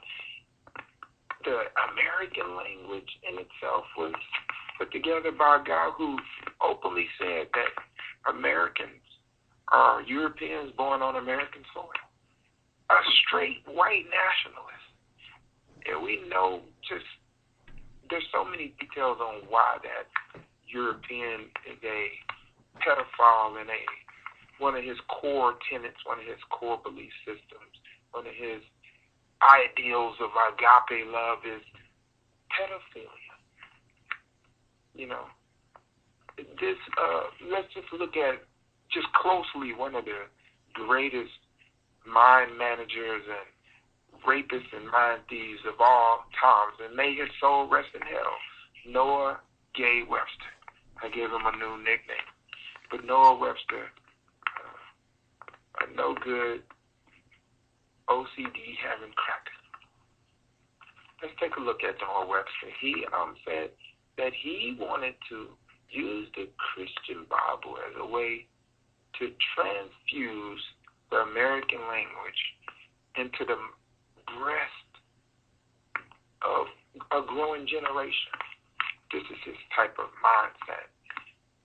the American language in itself was put together by a guy who openly said that Americans are Europeans born on American soil. A straight white nationalist. And we know just there's so many details on why that European is a pedophile in one of his core tenets, one of his core belief systems, one of his ideals of agape love is pedophilia. You know, this. Let's just look at just closely one of the greatest mind managers and rapists and mind thieves of all times, and may his soul rest in hell, Noah Gay Webster. I gave him a new nickname, but Noah Webster, a no good OCD having cracker. Let's take a look at Noah Webster. He said that he wanted to use the Christian Bible as a way to transfuse the American language into the breast of a growing generation. This is his type of mindset.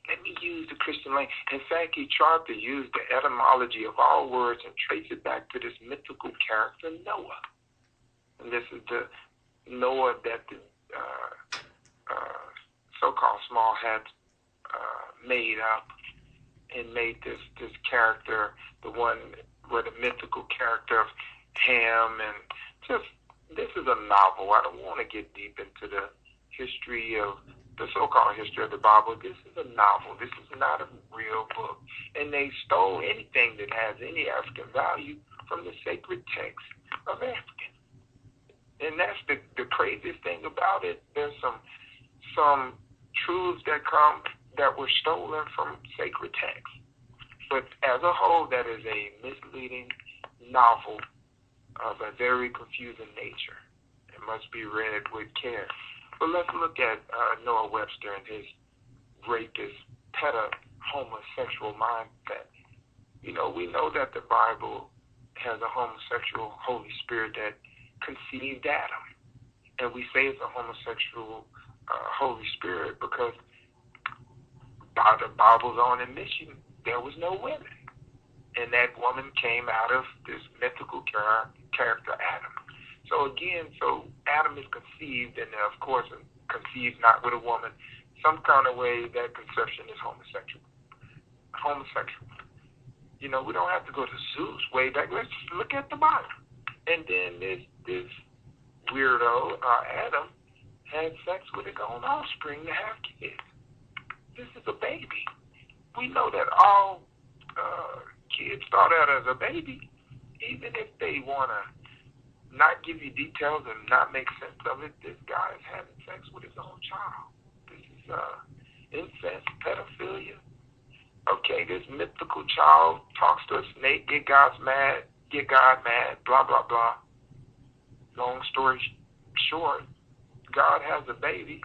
Let me use the Christian language. In fact, he tried to use the etymology of all words and trace it back to this mythical character, Noah. And this is the Noah that the so-called small hats made up and made this character, the one where the mythical character of Ham, and just, this is a novel. I don't want to get deep into the history of the so-called history of the Bible. This is a novel. This is not a real book. And they stole anything that has any African value from the sacred text of African. And that's the craziest thing about it. There's some truths that were stolen from sacred texts. But as a whole, that is a misleading novel of a very confusing nature. It must be read with care. But let's look at Noah Webster and his rapist, homosexual mindset. You know, we know that the Bible has a homosexual Holy Spirit that conceived Adam. And we say it's a homosexual Holy Spirit because by the Bible's own admission, there was no women. And that woman came out of this mythical character, Adam. So again, Adam is conceived, and of course, conceived not with a woman. Some kind of way that conception is homosexual. You know, we don't have to go to Zeus way back. Let's look at the Bible. And then this weirdo, Adam, had sex with his own offspring to have kids. This is a baby. We know that all kids start out as a baby, even if they want to not give you details and not make sense of it. This guy is having sex with his own child. This is incest, pedophilia. Okay, this mythical child talks to a snake, get God mad, blah, blah, blah. Long story short, God has a baby,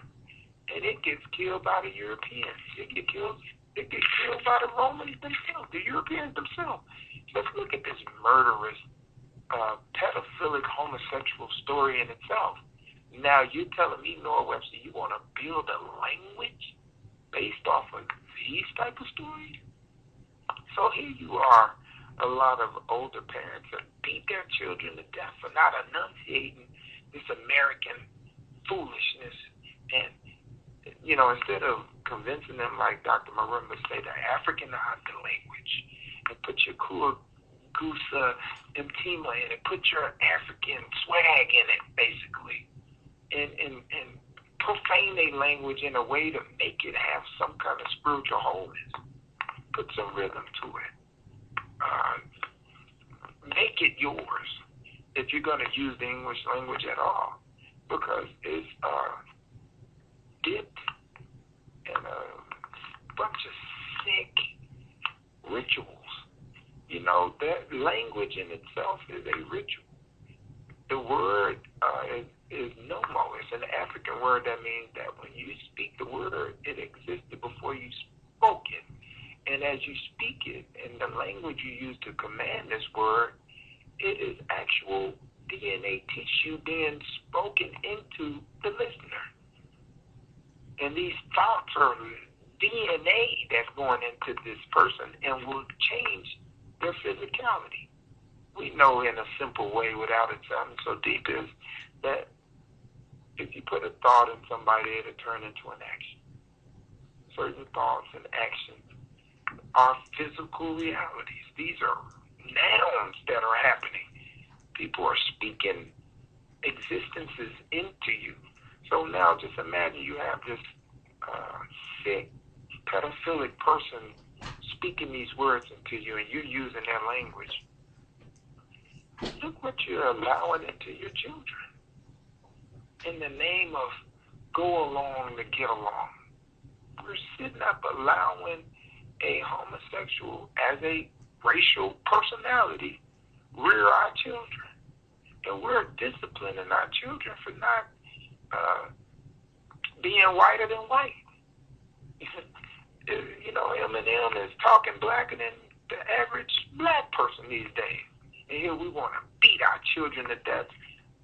and it gets killed by the Europeans. It gets killed by the Romans themselves, the Europeans themselves. Let's look at this murderous, pedophilic, homosexual story in itself. Now, you're telling me, Noah Webster, you want to build a language based off of these type of stories? So here you are, a lot of older parents that beat their children to death for not enunciating this American foolishness. And, you know, instead of convincing them, like Dr. Marimba say, to Africanize the language and put your Gusa Mtima in it, put your African swag in it, basically, and profane a language in a way to make it have some kind of spiritual wholeness. Put some rhythm to it. Make it yours if you're going to use the English language at all, because it's dipped in a bunch of sick rituals. You know, that language in itself is a ritual. The word is nomo. It's an African word that means that when you speak the word, it existed before you spoke it. And as you speak it, in the language you use to command this word, it is actual DNA tissue being spoken into the listener. And these thoughts are DNA that's going into this person and will change their physicality. We know in a simple way, without it sounding so deep, is that if you put a thought in somebody, it'll turn into an action. Certain thoughts and actions are physical realities. These are nouns that are happening. People are speaking existences into you. So now just imagine you have this sick, pedophilic person speaking these words into you and you're using their language. Look what you're allowing into your children. In the name of go along to get along. We're sitting up allowing a homosexual as a racial personality rear our children. And we're disciplining our children for not being whiter than white. You know, Eminem is talking blacker than the average black person these days. And here we want to beat our children to death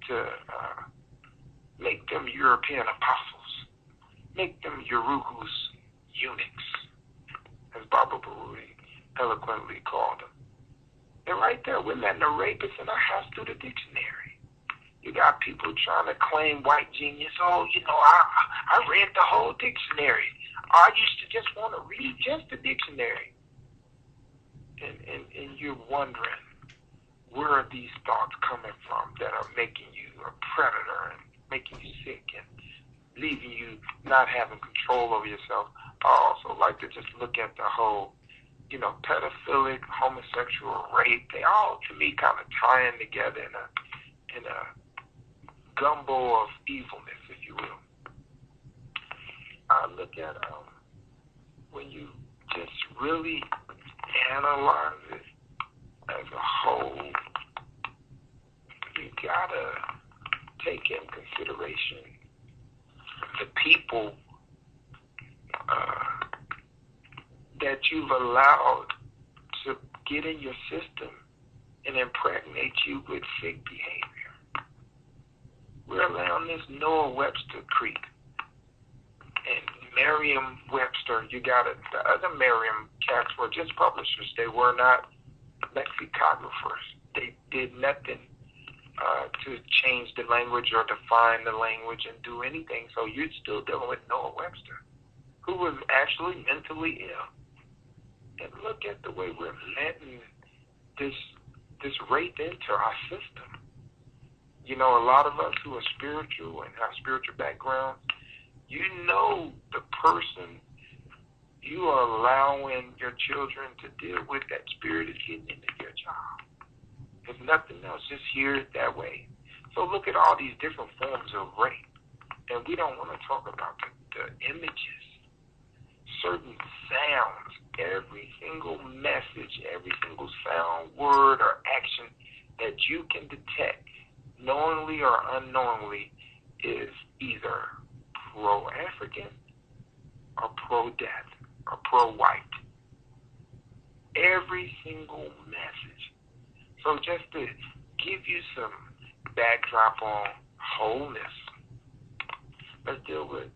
to make them European apostles, make them Urugus eunuchs, as Baba Baruti eloquently called them. And right there, we're letting the rapists in our house through the dictionary. You got people trying to claim white genius. Oh, you know, I read the whole dictionary. I used to just want to read just the dictionary. And you're wondering, where are these thoughts coming from that are making you a predator and making you sick and leaving you not having control over yourself? I also like to just look at the whole, you know, pedophilic, homosexual, rape. They all, to me, kind of tying together in a gumbo of evilness, if you will. I look at when you just really analyze it as a whole, you gotta take in consideration the people that you've allowed to get in your system and impregnate you with sick behavior. We're allowing this Noah Webster creep. And Merriam-Webster, you got it. The other Merriam cats were just publishers. They were not lexicographers. They did nothing to change the language or define the language and do anything. So you're still dealing with Noah Webster, who was actually mentally ill. And look at the way we're letting this rape into our system. You know, a lot of us who are spiritual and have spiritual backgrounds, you know the person you are allowing your children to deal with, that spirit is getting into your child. There's nothing else, just hear it that way. So look at all these different forms of rape. And we don't want to talk about the images, certain sounds, every single message, every single sound, word, or action that you can detect, knowingly or unknowingly, is either pro-African or pro-death or pro-white. Every single message. So just to give you some backdrop on wholeness, let's deal with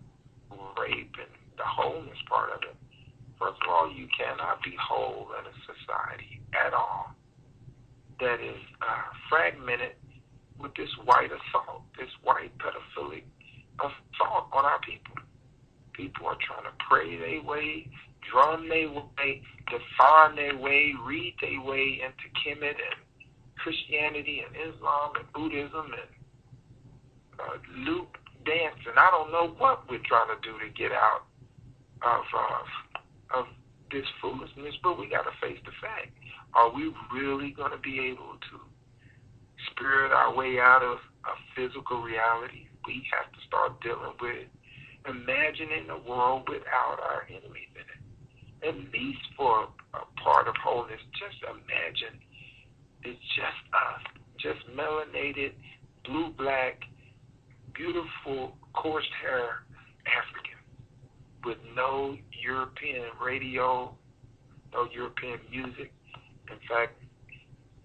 rape and the wholeness part of it. First of all, you cannot be whole in a society at all that is fragmented with this white assault, this white pedophilic assault on our people. People are trying to pray their way, drum their way, define their way, read their way into Kemet and Christianity and Islam and Buddhism and loop dance, and I don't know what we're trying to do to get out of this foolishness, but we got to face the fact. Are we really going to be able to spirit our way out of a physical reality? We have to start dealing with imagining a world without our enemies in it. At least for a part of wholeness, just imagine it's just us, just melanated, blue, black, beautiful, coursed hair African with no European radio, no European music. In fact,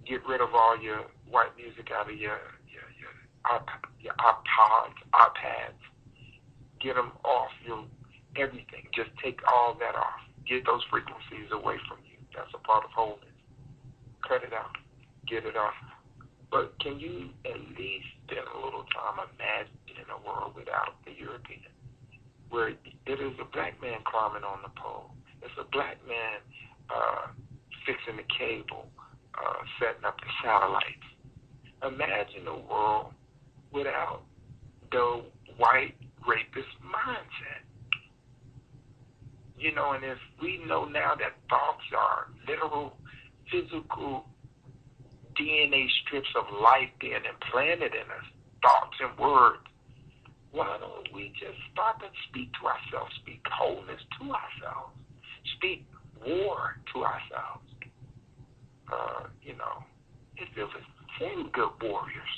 get rid of all your white music out of your iPads. Get them off your everything. Just take all that off. Get those frequencies away from you. That's a part of wholeness. Cut it out. Get it off. But can you at least spend a little time imagining a world without the European, where it is a black man climbing on the pole? It's a black man fixing the cable, setting up the satellites. Imagine a world without the white rapist mindset. You know, and if we know now that thoughts are literal, physical DNA strips of life being implanted in us, thoughts and words, why don't we just start to speak to ourselves, speak wholeness to ourselves, speak war to ourselves? You know, if it was 10 good warriors,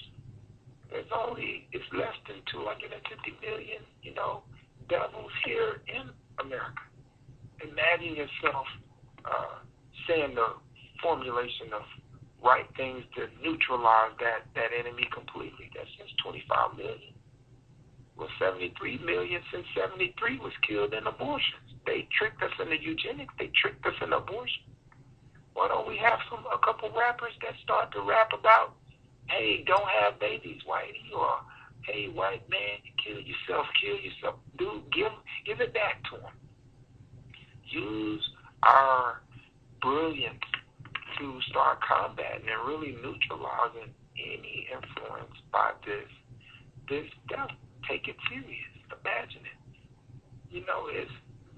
it's less than 250 million, you know, devils here in America. Imagine yourself saying the formulation of right things to neutralize that enemy completely. That's just 25 million. Well, 73 million since 73 was killed in abortions. They tricked us into eugenics. They tricked us into abortion. Why don't we have a couple rappers that start to rap about, hey, don't have babies, whitey, or hey, white man, kill yourself. Dude, give it back to them. Use our brilliance to start combating and really neutralizing any influence by this devil. Take it serious. Imagine it. You know,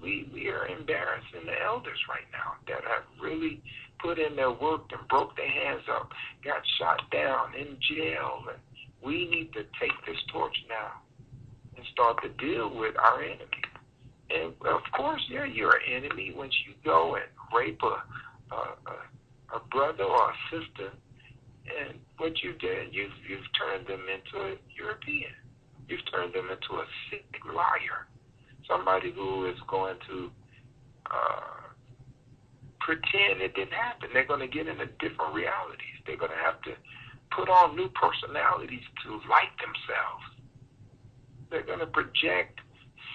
we are embarrassing the elders right now that have really put in their work and broke their hands up, got shot down, in jail, and we need to take this torch now and start to deal with our enemy. And of course, yeah, you're an enemy once you go and rape a brother or a sister, and what you did, you've turned them into a European. You've turned them into a sick liar, somebody who is going to pretend it didn't happen. They're going to get into different realities. They're going to have to put on new personalities to like themselves. They're going to project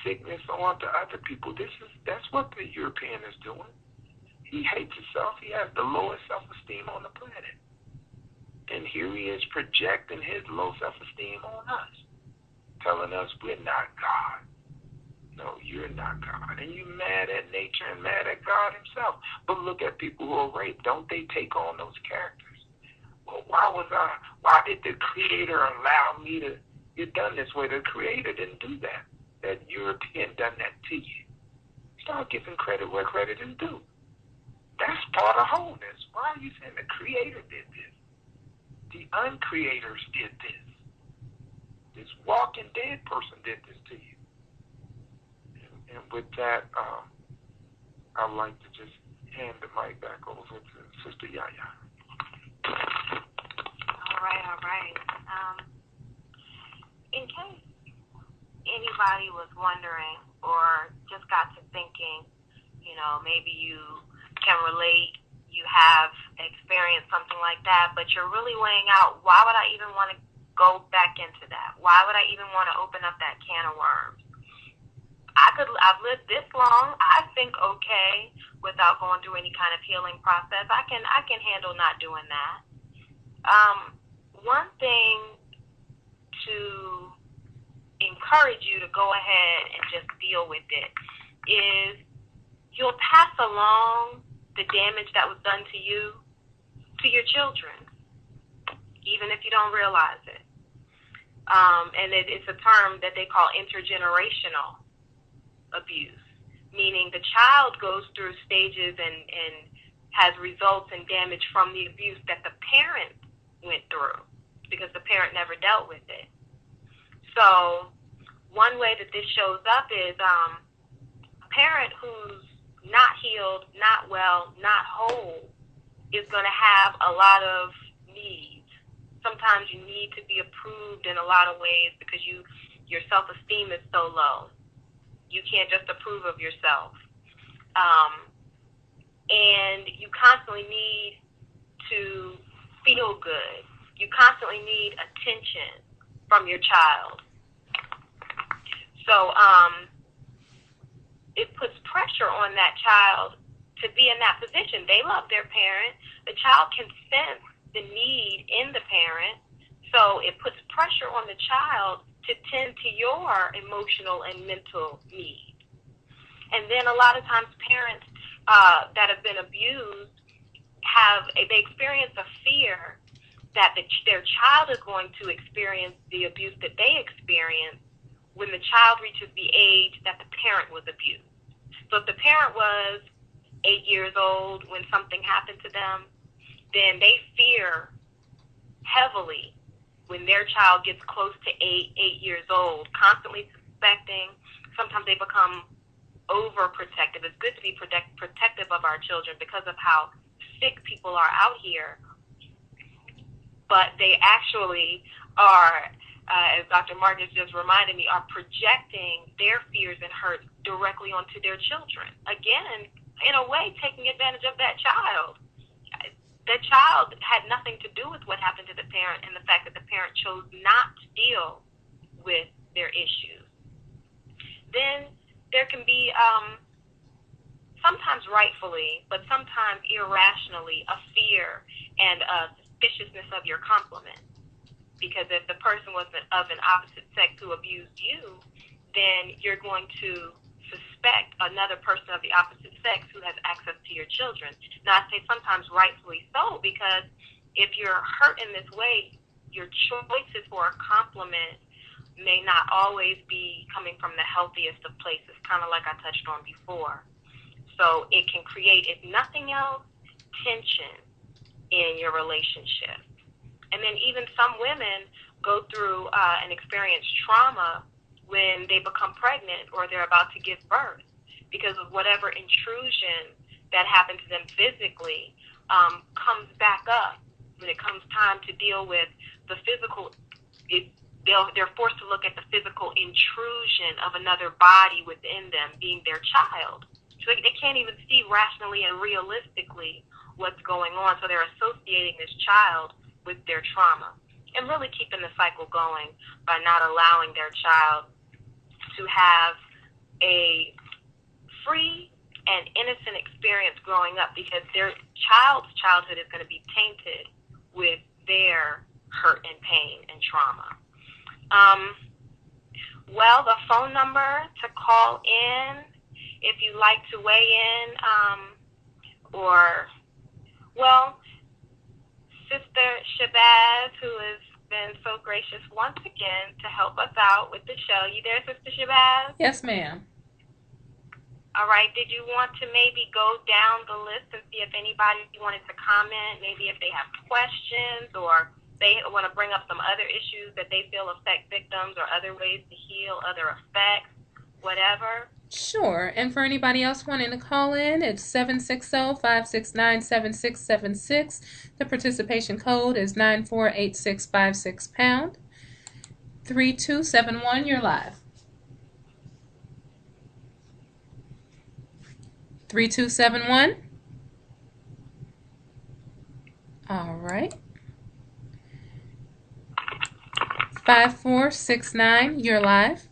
sickness onto other people. That's what the European is doing. He hates himself. He has the lowest self-esteem on the planet. And here he is projecting his low self-esteem on us, telling us we're not God. No, you're not God. And you're mad at nature and mad at God himself. But look at people who are raped. Don't they take on those characters? Well, why did the Creator allow me to get done this way? The Creator didn't do that. That European done that to you. Start giving credit where credit is due. That's part of wholeness. Why are you saying the Creator did this? The uncreators did this. This walking dead person did this to you. And with that, I'd like to just hand the mic back over to Sister YaaYaa. All right. In case anybody was wondering or just got to thinking, you know, maybe you can relate, you have experienced something like that, but you're really weighing out, why would I even want to go back into that? Why would I even want to open up that can of worms? I've lived this long. I think okay without going through any kind of healing process. I can handle not doing that. One thing to encourage you to go ahead and just deal with it is you'll pass along the damage that was done to you to your children, even if you don't realize it. And it's a term that they call intergenerational abuse, meaning the child goes through stages and has results and damage from the abuse that the parent went through because the parent never dealt with it. So one way that this shows up is a parent who's not healed, not well, not whole is going to have a lot of needs. Sometimes you need to be approved in a lot of ways because your self-esteem is so low. You can't just approve of yourself. And you constantly need to feel good. You constantly need attention from your child. So it puts pressure on that child to be in that position. They love their parent. The child can sense the need in the parent. So it puts pressure on the child to tend to your emotional and mental needs. And then a lot of times parents that have been abused they experience a fear that their child is going to experience the abuse that they experienced when the child reaches the age that the parent was abused. So if the parent was 8 years old when something happened to them, then they fear heavily when their child gets close to 8 years old, constantly suspecting. Sometimes they become overprotective. It's good to be protective of our children because of how sick people are out here, but they actually are, as Dr. Marcus just reminded me, are projecting their fears and hurts directly onto their children. Again, in a way, taking advantage of that child. The child had nothing to do with what happened to the parent and the fact that the parent chose not to deal with their issues. Then there can be, sometimes rightfully, but sometimes irrationally, a fear and a suspiciousness of your compliment. Because if the person was of an opposite sex who abused you, then you're going to suspect another person of the opposite sex who has access to your children. Now, I say sometimes rightfully so, because if you're hurt in this way, your choices for a compliment may not always be coming from the healthiest of places, kind of like I touched on before. So it can create, if nothing else, tension in your relationship. And then even some women go through and experience trauma when they become pregnant or they're about to give birth because of whatever intrusion that happened to them physically comes back up when it comes time to deal with the physical. They're forced to look at the physical intrusion of another body within them being their child. So they can't even see rationally and realistically what's going on. So they're associating this child with their trauma and really keeping the cycle going by not allowing their child to have a free and innocent experience growing up, because their child's childhood is going to be tainted with their hurt and pain and trauma. Well, the phone number to call in if you'd like to weigh in, Sister Shabazz, who has been so gracious once again to help us out with the show. You there, Sister Shabazz? Yes, ma'am. All right. Did you want to maybe go down the list and see if anybody wanted to comment, maybe if they have questions or they want to bring up some other issues that they feel affect victims or other ways to heal, other effects, whatever? Sure. And for anybody else wanting to call in, it's 760-569-7676. The participation code is 948656#. 3271, you're live. 3271. All right. 5469, you're live.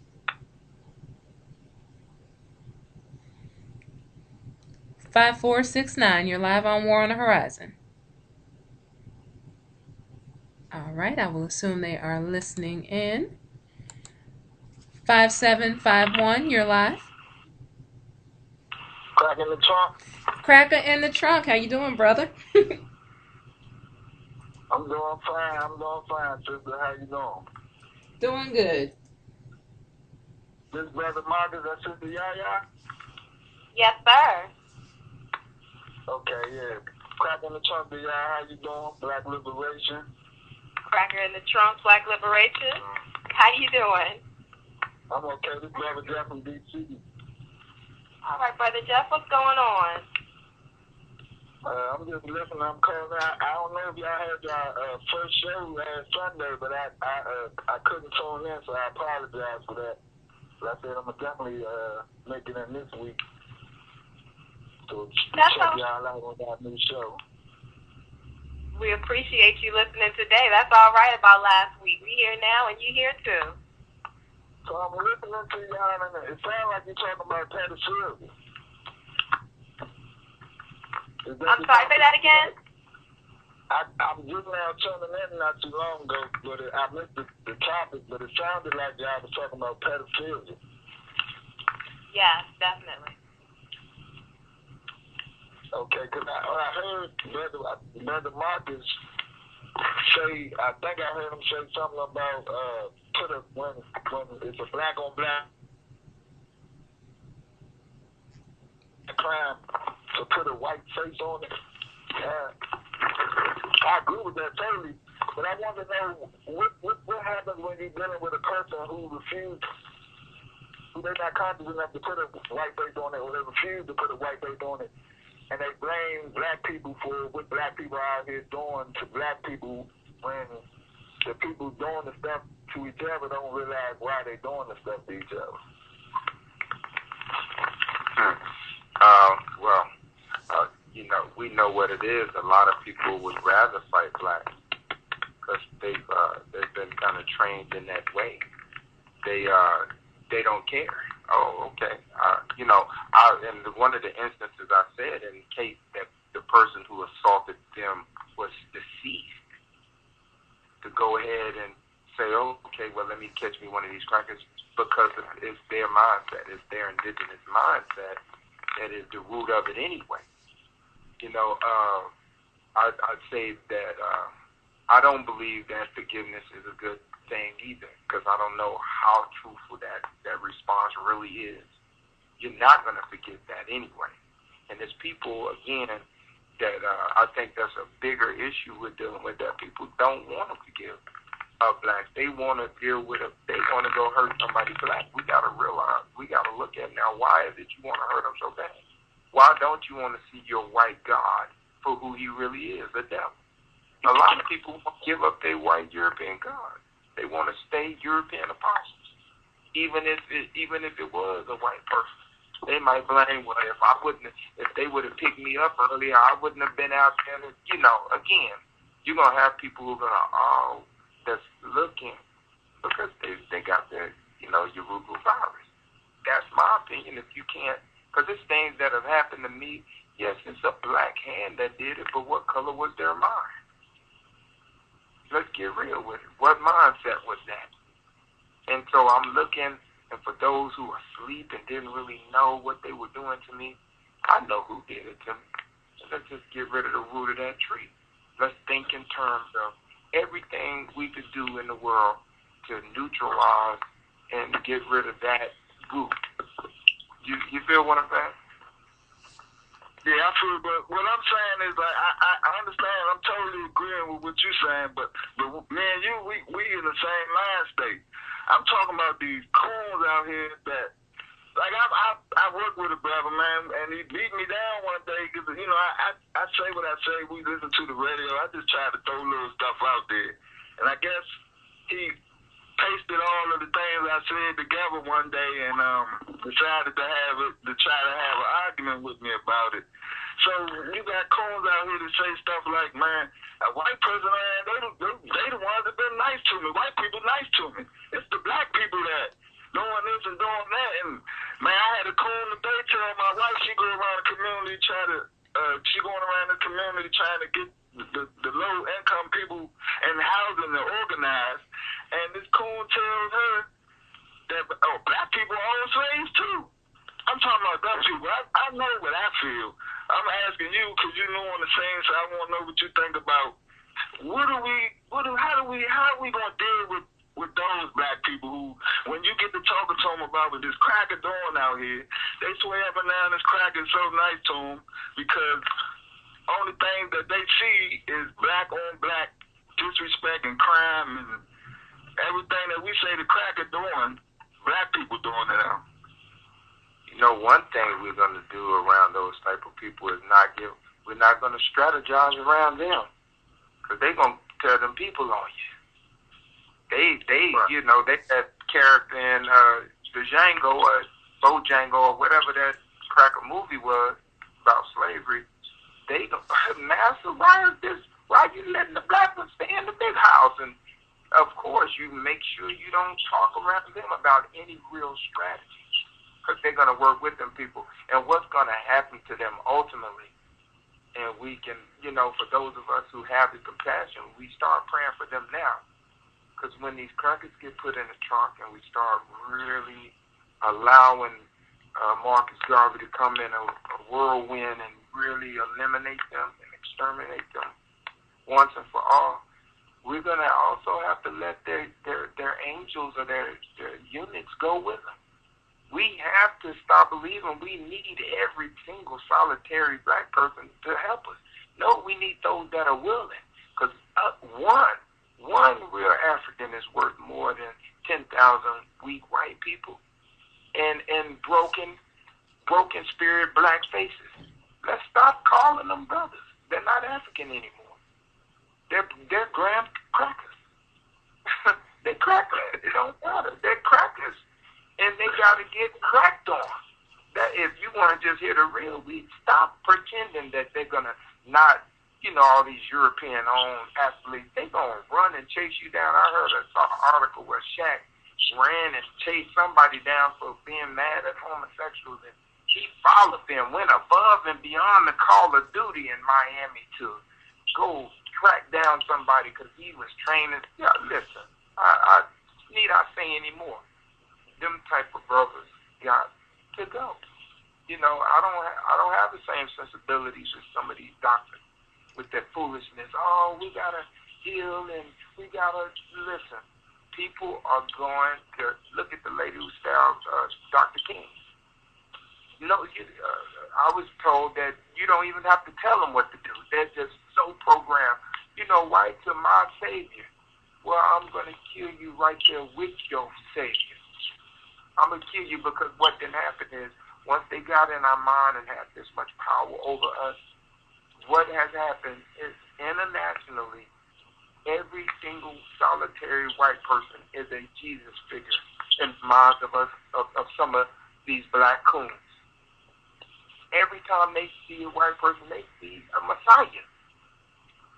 5469, you're live on War on the Horizon. All right, I will assume they are listening in. 5751, you're live. Cracker in the trunk. Cracker in the trunk, how you doing, brother? I'm doing fine, sister. How you doing? Doing good. This brother Marcus, that's Sister YaaYaa? Yes, sir. Okay, yeah. Cracker in the trunk, y'all. How you doing? Black liberation. Cracker in the trunk, Black liberation. How you doing? I'm okay. This brother Jeff from D.C. All right, Brother Jeff, what's going on? I'm just listening. I'm calling out. I don't know if y'all had y'all first show last Sunday, but I couldn't tune in, so I apologize for that. But I said I'm gonna definitely make it in this week. So check y'all out on that new show. We appreciate you listening today. That's all right about last week. We here now, and you here too. So I'm listening to y'all, and it sounds like you're talking about pedophilia. I'm sorry, say that again? I'm just now tuning in not too long ago, but I missed the topic, but it sounded like y'all was talking about pedophilia. Yes, definitely. Okay, because I heard Brother Marcus say, I think I heard him say something about when it's a black on black crime to put a white face on it. I agree with that totally, but I want to know what happens when you're dealing with a person who they're not confident enough to put a white face on it, or they refuse to put a white face on it, and they blame black people for what black people are out here doing to black people when the people doing the stuff to each other don't realize why they're doing the stuff to each other. We know what it is. A lot of people would rather fight black because they've been kind of trained in that way. They don't care. Oh, okay. In one of the instances I said, in case that the person who assaulted them was deceased, to go ahead and say, oh, okay, well, let me catch me one of these crackers, because it's their mindset, it's their indigenous mindset that is the root of it anyway. I'd say that I don't believe that forgiveness is a good thing either, because I don't know how truthful that response really is. You're not going to forget that anyway. And there's people, again, that I think that's a bigger issue with dealing with, that people don't want to forgive blacks. They want to deal with they want to go hurt somebody black. We got to realize, we got to look at now, why is it you want to hurt them so bad? Why don't you want to see your white God for who he really is, the devil? A lot of people won't give up their white European God. They want to stay European apostles, even if it was a white person. They might blame, well, if they would have picked me up earlier, I wouldn't have been out there. Again, you're gonna have people who are gonna that's looking because they got their Yoruba virus. That's my opinion. If you can't. Because it's things that have happened to me. Yes, it's a black hand that did it, but what color was their mind? Let's get real with it. What mindset was that? And so I'm looking, and for those who are asleep and didn't really know what they were doing to me, I know who did it to me. So let's just get rid of the root of that tree. Let's think in terms of everything we could do in the world to neutralize and get rid of that root. You feel what I'm saying? Yeah, I feel, but what I'm saying is, like, I understand. I'm totally agreeing with what you're saying, but me and you, we in the same mind state. I'm talking about these coons out here that, like, I work with a brother, man, and he beat me down one day because, I say what I say. We listen to the radio. I just try to throw little stuff out there. And I guess he pasted all of the things I said together one day and decided to try to have an argument with me about it. So you got coons out here that say stuff like, man, a white person, man, they the ones that been nice to me. White people nice to me. It's the black people that doing this and doing that. And man, I had a coon today tell my wife she go around the community trying to get the low income people in housing to organize. And this coon tells her that black people own slaves too. I'm talking about black people. I know what I feel. I'm asking you because you know on the same side. I want to know what you think about. How are we gonna deal with those black people who, when you get to talking to them about what this cracker doing out here, they swear up and down this cracker is so nice to them because only thing that they see is black on black disrespect and crime and everything that we say the cracker doing, black people doing it now. One thing we're going to do around those type of people is we're not going to strategize around them, because they're going to tell them people on you. They that character in the Django or Bojango or whatever that cracker movie was about slavery. They go, Master, why are you letting the black ones stay in the big house? And of course, you make sure you don't talk around them about any real strategy, because they're going to work with them people. And what's going to happen to them ultimately, and we can, for those of us who have the compassion, we start praying for them now. Because when these crackers get put in the trunk and we start really allowing Marcus Garvey to come in a whirlwind and really eliminate them and exterminate them once and for all, we're going to also have to let their angels or their units go with them. We have to stop believing we need every single solitary black person to help us. No, we need those that are willing. Because one real African is worth more than 10,000 weak white people and broken spirit black faces. Let's stop calling them brothers. They're not African anymore. They're graham crackers. They're crackers. It don't matter. They're crackers. And they got to get cracked on. That if you want to just hear the real, we stop pretending that they're going to not, all these European-owned athletes, they're going to run and chase you down. I saw an article where Shaq ran and chased somebody down for being mad at homosexuals, and he followed them, went above and beyond the call of duty in Miami to go track down somebody because he was training. Yeah, listen, I need I say any more. Them type of brothers got to go. I don't have the same sensibilities as some of these doctors with their foolishness. Oh, we gotta heal and we gotta listen. People are going to look at the lady who stabbed Dr. King. I was told that you don't even have to tell them what to do. They're just so programmed. Why to my Savior? Well, I'm going to kill you right there with your Savior. I'm going to kill you because what then happened is once they got in our mind and had this much power over us, what has happened is internationally, every single solitary white person is a Jesus figure in the minds of us, of some of these black coons. Every time they see a white person, they see a Messiah.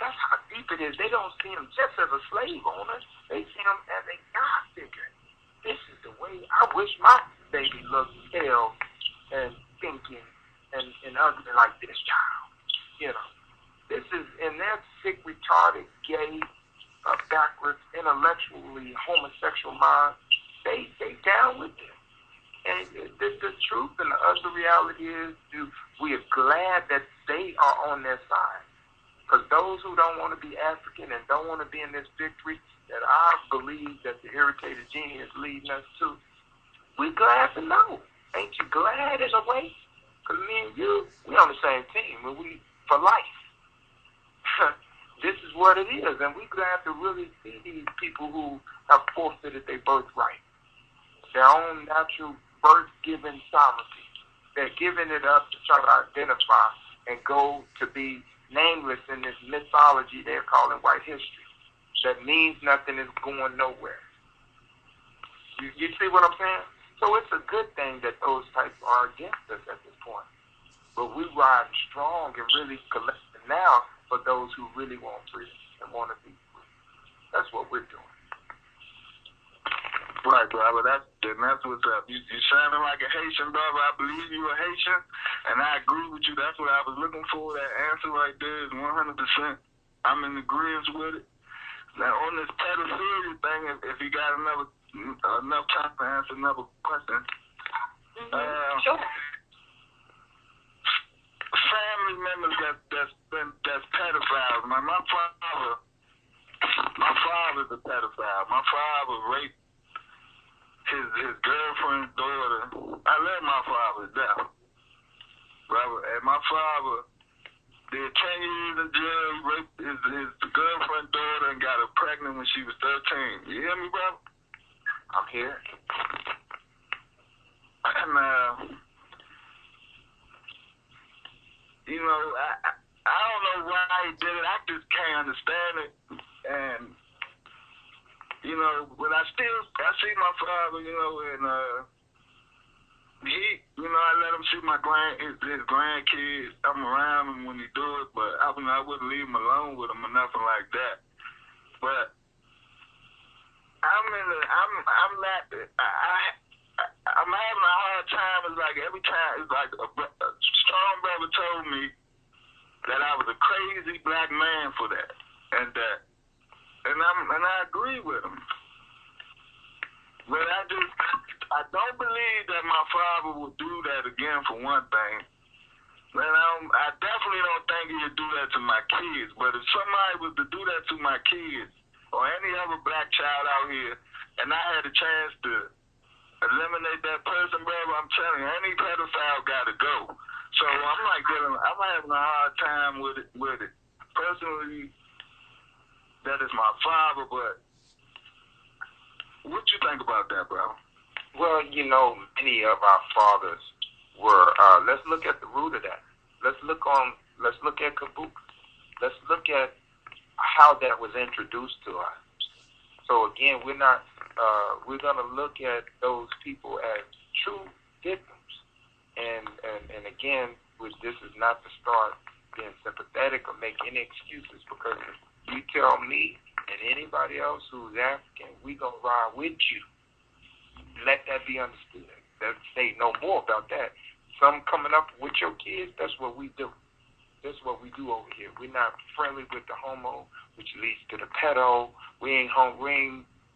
That's how deep it is. They don't see him just as a slave owner. They see him as a God figure. This is the way I wish my baby looked, held, and thinking, and ugly like this child. This is, in their sick, retarded, gay, backwards, intellectually homosexual mind, they down with it. And the truth and the ugly reality is, we are glad that they are on their side. Because those who don't want to be African and don't want to be in this victory that I believe that the irritated genie is leading us to, we're glad to know. Ain't you glad in a way? Because me and you, we on the same team. And we for life. This is what it is. And we're glad to really see these people who have forfeited their birthright, their own natural birth-given sovereignty. They're giving it up to try to identify and go to be nameless in this mythology they're calling white history. That means nothing, is going nowhere. You see what I'm saying? So it's a good thing that those types are against us at this point. But we ride strong and really collecting now for those who really want freedom and want to be free. That's what we're doing. Right, brother. That's what's up. You sounding like a Haitian, brother. I believe you a Haitian, and I agree with you. That's what I was looking for. That answer right there is 100%. I'm in agreement with it. Now, on this pedophilia thing, if you got enough time to answer another question. Sure. Family members that's pedophiles. My father's a pedophile. My father raped his girlfriend's daughter. I let my father down, brother. And my father did 10 years in jail. He raped his girlfriend's daughter and got her pregnant when she was 13. You hear me, brother? I'm here. And I don't know why he did it. I just can't understand it. And but I see my father, and he, I let him see his grandkids. I'm around him when he do it, but I wouldn't leave him alone with him or nothing like that. But I'm having a hard time. It's like every time, it's like a strong brother told me that I was a crazy black man for that, and I agree with him. But I don't believe that my father will do that again. For one thing, let I definitely don't think he'd do that to my kids. But if somebody was to do that to my kids or any other black child out here, and I had a chance to eliminate that person, brother, I'm telling you, any pedophile got to go. So I'm having a hard time with it. Personally, that is my father, but what you think about that, bro? Well, many of our fathers were. Let's look at the root of that. Let's look at Kabuki. Let's look at how that was introduced to us. So again, we're gonna look at those people as true victims. And again, this is not to start being sympathetic or make any excuses, because if you tell me and anybody else who's African, we gonna ride with you. Let that be understood. Let's say no more about that. Some coming up with your kids, that's what we do. That's what we do over here. We're not friendly with the homo, which leads to the pedo. We ain't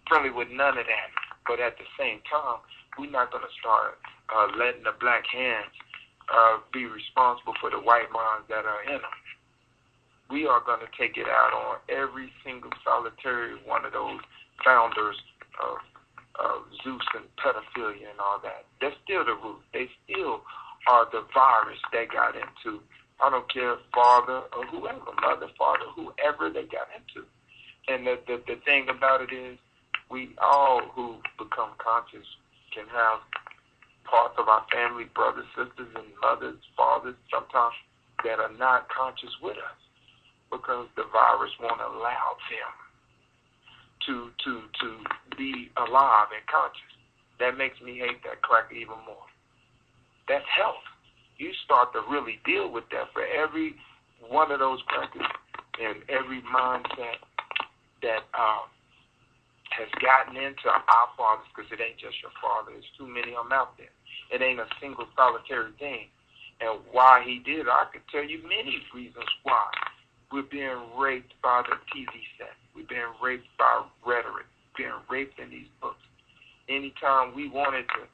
friendly with none of that. But at the same time, we're not going to start letting the black hands be responsible for the white minds that are in them. We are going to take it out on every single solitary one of those founders of Zeus and pedophilia and all that. They're still the root. They still are the virus that got into. I don't care, father or whoever, mother, father, whoever they got into. And the thing about it is, we all who become conscious can have parts of our family, brothers, sisters, and mothers, fathers, sometimes that are not conscious with us, because the virus won't allow them to be alive and conscious. That makes me hate that cracker even more. That's health. You start to really deal with that for every one of those crackers and every mindset that has gotten into our fathers, because it ain't just your father. There's too many of them out there. It ain't a single solitary thing. And why he did, I could tell you many reasons why. We're being raped by the TV set. We're being raped by rhetoric. We're being raped in these books. Anytime we wanted to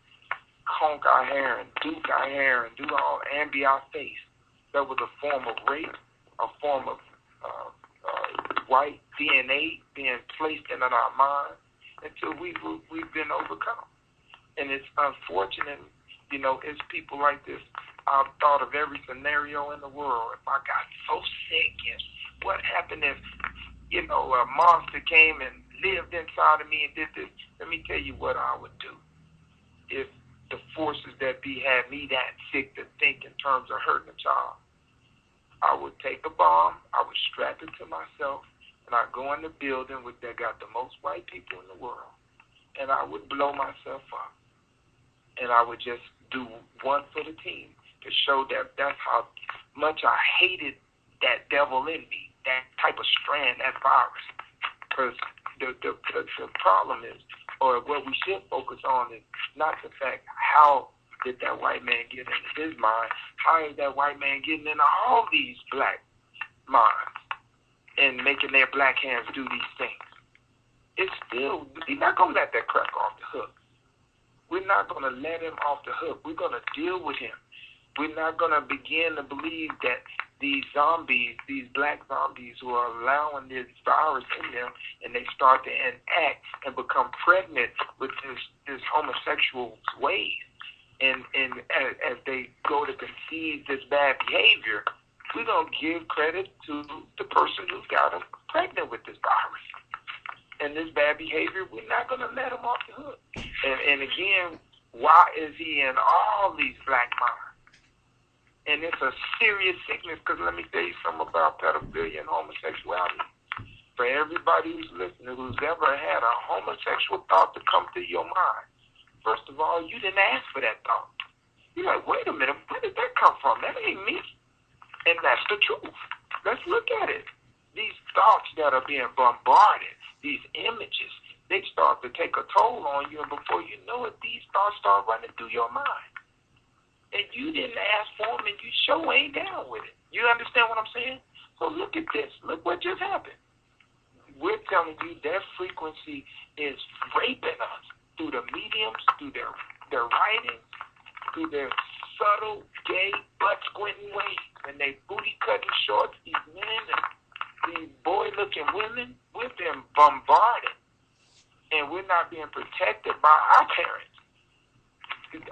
conk our hair and duke our hair and do all and be our face, that was a form of rape, a form of white DNA being placed in our mind until we've been overcome. And it's unfortunate, it's people like this. I've thought of every scenario in the world. If I got so sick, and what happened if, a monster came and lived inside of me and did this? Let me tell you what I would do. If the forces that be had me that sick to think in terms of hurting a child, I would take a bomb, I would strap it to myself, and I'd go in the building that got the most white people in the world, and I would blow myself up. And I would just do one for the team to show that that's how much I hated that devil in me, that type of strand, that virus. Because the problem is, or what we should focus on, is not the fact how did that white man get into his mind, how is that white man getting into all these black minds and making their black hands do these things. It's still, we're not going to let that crack off the hook. We're not going to let him off the hook. We're going to deal with him. We're not going to begin to believe that these zombies, these black zombies who are allowing this virus in them, and they start to enact and become pregnant with this homosexual ways. And as they go to conceive this bad behavior, we're going to give credit to the person who got them pregnant with this virus. And this bad behavior, we're not going to let him off the hook. And again, why is he in all these black minds? And it's a serious sickness, because let me tell you something about pedophilia and homosexuality. For everybody who's listening, who's ever had a homosexual thought to come to your mind, first of all, you didn't ask for that thought. You're like, wait a minute, where did that come from? That ain't me. And that's the truth. Let's look at it. These thoughts that are being bombarded, these images, they start to take a toll on you, and before you know it, these thoughts start running through your mind. And you didn't ask for them, and you sure ain't down with it. You understand what I'm saying? So look at this. Look what just happened. We're telling you that frequency is raping us through the mediums, through their writings, through their subtle, gay, butt-squinting ways. and they booty cutting shorts, these men and these boy-looking women, we're being bombarded, and we're not being protected by our parents.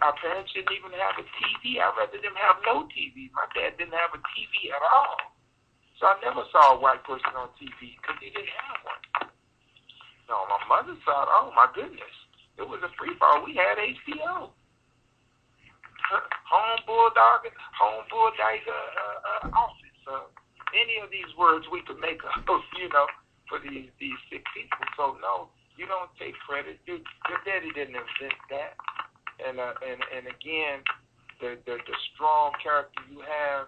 Our parents didn't even have a TV. I'd rather them have no TV. My dad didn't have a TV at all. So I never saw a white person on TV because he didn't have one. No, my mother saw it. Oh, my goodness. It was a free fall. We had HBO. Home Bulldog office. Any of these words we could make up, for these sick people. So, no, you don't take credit. Your daddy didn't invent that. And again, the strong character you have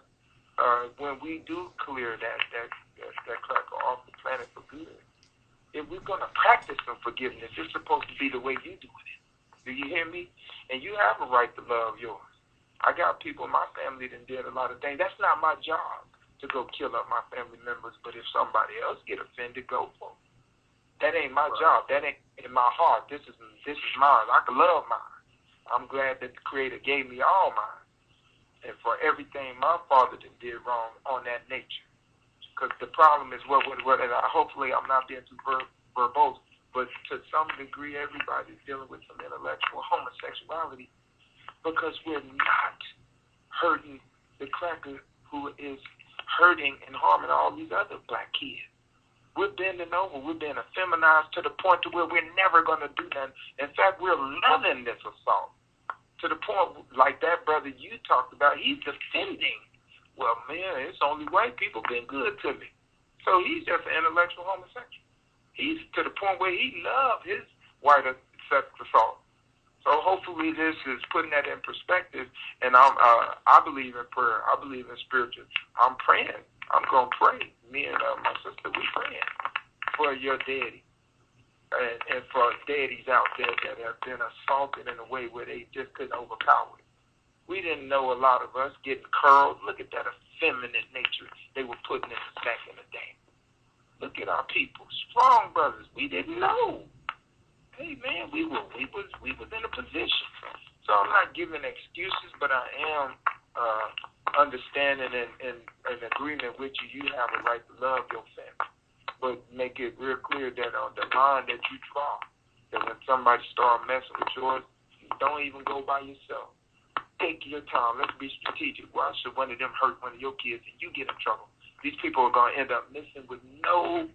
when we do clear that cracker off the planet for good. If we're gonna practice some forgiveness, it's supposed to be the way you do it. Do you hear me? And you have a right to love yours. I got people in my family that did a lot of things. That's not my job to go kill up my family members. But if somebody else get offended, go for it. That ain't my job. That ain't in my heart. This is mine. I can love mine. I'm glad that the Creator gave me all mine. And for everything my father did wrong on that nature. Because the problem is, and hopefully I'm not being too verbose, but to some degree everybody's dealing with some intellectual homosexuality because we're not hurting the cracker who is hurting and harming all these other black kids. We're bending over. We're being effeminized to the point to where we're never going to do that. In fact, we're loving this assault. To the point, like that brother you talked about, he's defending. Well, man, it's only white people been good to me. So he's just an intellectual homosexual. He's to the point where he loved his white sex assault. So hopefully this is putting that in perspective. And I believe in prayer. I believe in spiritual. I'm praying. I'm going to pray. Me and my sister, we praying for your daddy. And for daddies out there that have been assaulted in a way where they just couldn't overpower it. We didn't know a lot of us getting curled. Look at that effeminate nature they were putting in us back in the day. Look at our people, strong brothers. We didn't know. Hey man, we was in a position. So I'm not giving excuses, but I am understanding and agreement with you. You have a right to love your family. But make it real clear that on the line that you draw, that when somebody start messing with yours, don't even go by yourself. Take your time. Let's be strategic. Why should one of them hurt one of your kids and you get in trouble? These people are going to end up missing with nothing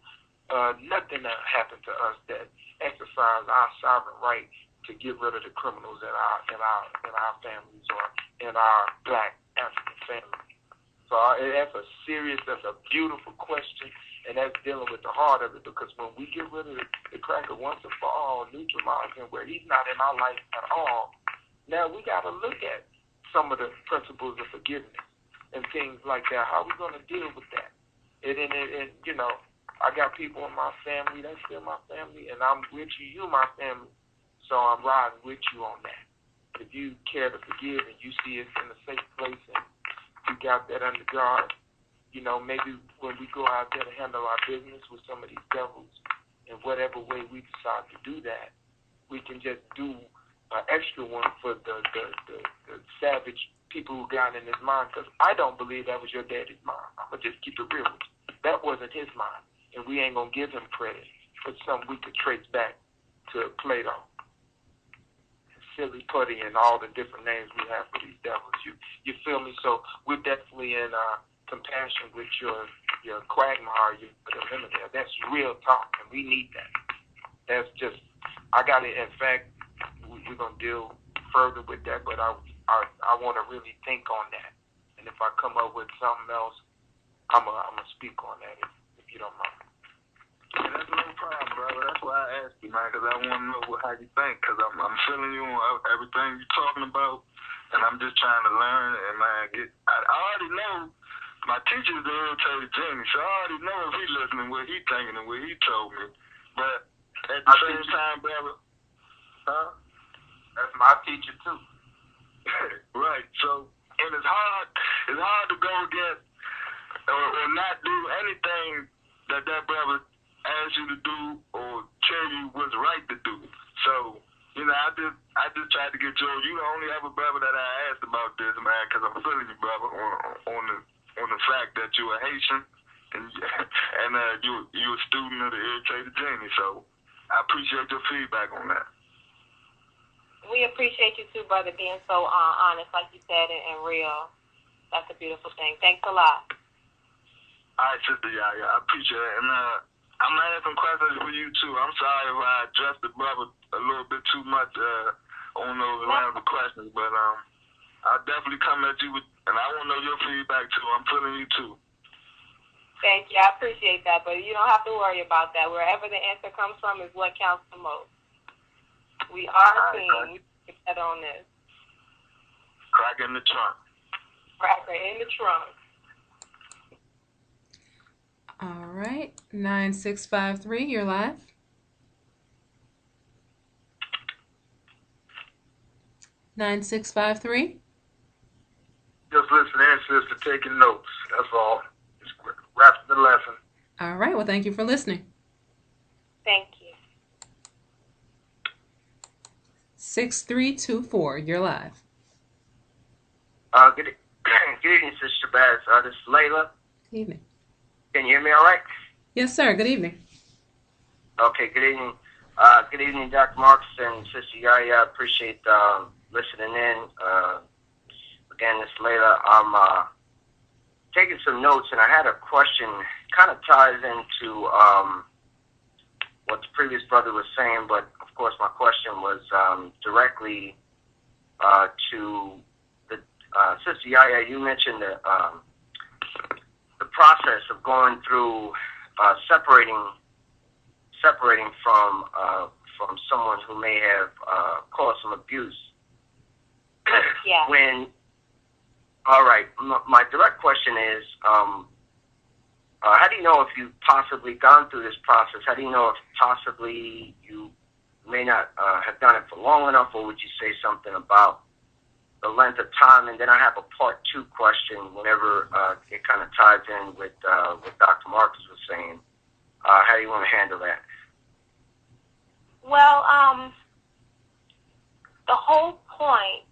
that happened to us that exercise our sovereign right to get rid of the criminals in our families or in our black African families. So that's a beautiful question. And that's dealing with the heart of it, because when we get rid of the cracker once and for all, neutralize him where he's not in our life at all, now we got to look at some of the principles of forgiveness and things like that. How are we going to deal with that? And I got people in my family, that's still my family, and I'm with you, my family, so I'm riding with you on that. If you care to forgive and you see us in a safe place and you got that under guard, maybe when we go out there to handle our business with some of these devils, in whatever way we decide to do that, we can just do an extra one for the savage people who got in his mind, because I don't believe that was your daddy's mind. I'm going to just keep it real with you. That wasn't his mind, and we ain't going to give him credit for something we could trace back to Plato, silly putty, and all the different names we have for these devils. You feel me? So we're definitely in compassion with your quagmire, your eliminator. That's real talk, and we need that. That's just, I got it. In fact, we're going to deal further with that, but I want to really think on that. And if I come up with something else, I'm gonna speak on that if you don't mind. Yeah, that's no problem, brother. That's why I asked you, man, because I want to know how you think, because I'm feeling you on everything you're talking about, and I'm just trying to learn, and man, I already know. My teacher's the irritated Jimmy, so I already know if he's listening, what he's thinking and what he told me. But at the same time, brother, that's my teacher too. Right. So, and it's hard to go against or not do anything that brother asks you to do or tell you what's right to do. So, I just tried to get you. You the only other brother that I asked about this, man, because I'm feeling you, brother, on on the fact that you're a Haitian and you're a student of the Educated Genie. So I appreciate your feedback on that. We appreciate you too, brother, being so honest, like you said, and real. That's a beautiful thing. Thanks a lot. All right, Sister YaaYaa, I appreciate it. And I'm going to have some questions for you, too. I'm sorry if I addressed the brother a little bit too much on those rounds of questions, but I'll definitely come at you with, and I want to know your feedback, too. I'm feeling you, too. Thank you. I appreciate that, but you don't have to worry about that. Wherever the answer comes from is what counts the most. We are a team. We get together on this. Crack in the trunk. Cracker in the trunk. All right, 9653, you're live. (9653). Just listening, sister, taking notes. That's all. Just wraps the lesson. All right, well, thank you for listening. Thank you. 6324, you're live. Good evening, Sister Baz. This is Layla. Good evening. Can you hear me all right? Yes, sir. Good evening. Okay, good evening. Good evening, Dr. Marks and Sister YaaYaa. Appreciate listening in. Again, this is Layla. I'm taking some notes, and I had a question. Kind of ties into what the previous brother was saying, but of course my question was directly to the Sister YaaYaa. You mentioned the process of going through separating from someone who may have caused some abuse. Yeah. All right, my direct question is, how do you know if you've possibly gone through this process? How do you know if possibly you may not have done it for long enough, or would you say something about the length of time? And then I have a part 2 question whenever it kind of ties in with what Dr. Marcus was saying. How do you want to handle that? Well, the whole point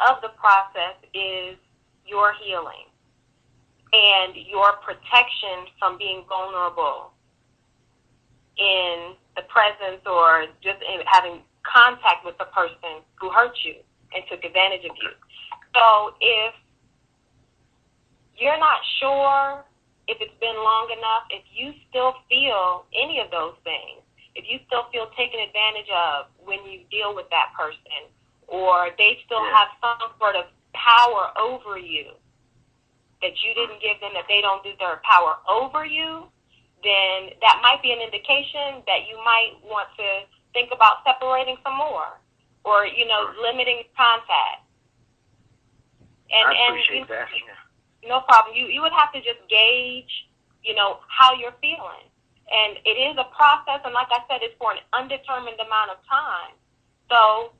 of the process is your healing and your protection from being vulnerable in the presence or just in having contact with the person who hurt you and took advantage of you. So if you're not sure if it's been long enough, if you still feel any of those things, if you still feel taken advantage of when you deal with that person, or they still have some sort of power over you that you didn't give them, that they don't deserve power over you, then that might be an indication that you might want to think about separating some more, or, limiting contact. And I appreciate that. No problem. You would have to just gauge, how you're feeling. And it is a process, and like I said, it's for an undetermined amount of time. So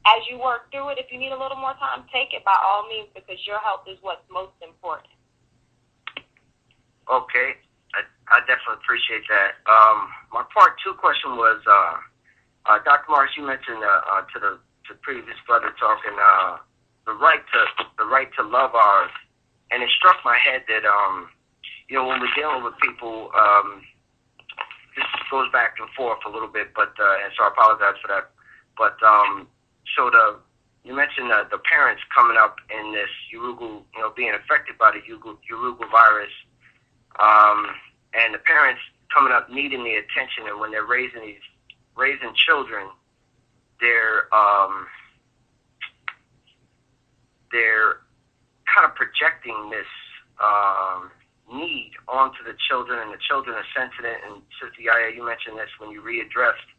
as you work through it, if you need a little more time, take it by all means, because your health is what's most important. Okay. I definitely appreciate that. My part 2 question was, Dr. Marks, you mentioned to the previous brother talking the right to love ours, and it struck my head that when we're dealing with people, this goes back and forth a little bit, but and so I apologize for that. But you mentioned the parents coming up in this Urugu, being affected by the Urugu virus, and the parents coming up needing the attention, and when they're raising children, they're kind of projecting this need onto the children, and the children are sensitive. And Sister YaaYaa, you mentioned this when you readdressed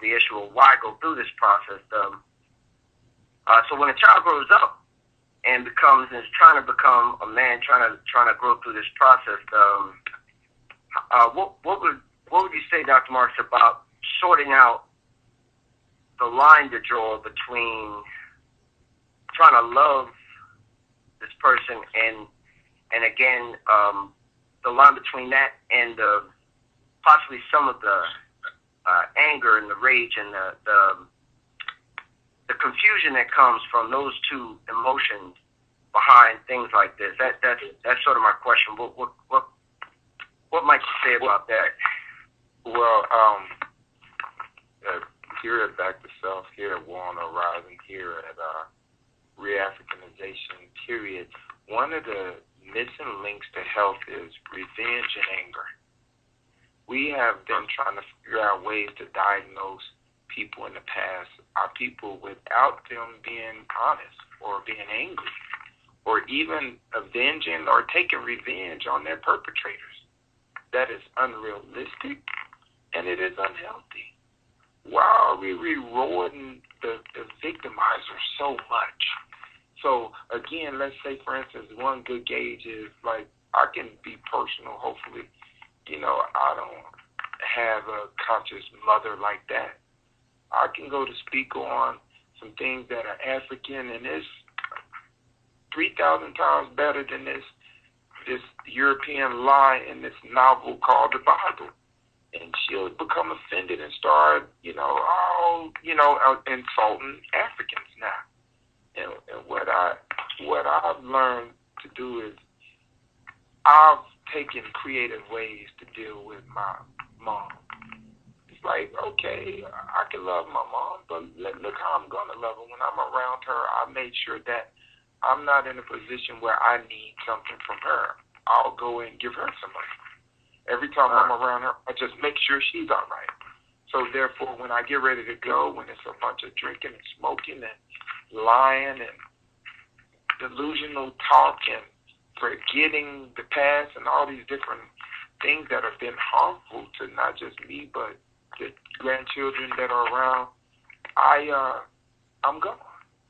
the issue of why go through this process. So when a child grows up and is trying to become a man, trying to grow through this process, what would you say, Dr. Marks, about sorting out the line to draw between trying to love this person and again, the line between that and possibly some of the anger and the rage and the confusion that comes from those two emotions behind things like this? That's sort of my question. What might you say about that? Well, here at Back to Self, here at War on the Horizon, here at Re-Africanization, period, one of the missing links to health is revenge and anger. We have been trying to figure out ways to diagnose people in the past, our people, without them being honest or being angry or even avenging or taking revenge on their perpetrators. That is unrealistic and it is unhealthy. Why are we rewarding the victimizer so much? So again, let's say, for instance, one good gauge is like, I can be personal, hopefully. I don't have a conscious mother like that. I can go to speak on some things that are African, and it's 3,000 times better than this European lie in this novel called the Bible. And she'll become offended and start, insulting Africans now. And what I've learned to do is I've taken creative ways to deal with my mom. It's like, okay, I can love my mom, but look how I'm going to love her. When I'm around her, I made sure that I'm not in a position where I need something from her. I'll go and give her some money. Every time I'm around her, I just make sure she's all right. So therefore, when I get ready to go, when it's a bunch of drinking and smoking and lying and delusional talk and forgetting the past and all these different things that have been harmful to not just me, but the grandchildren that are around, I'm gone.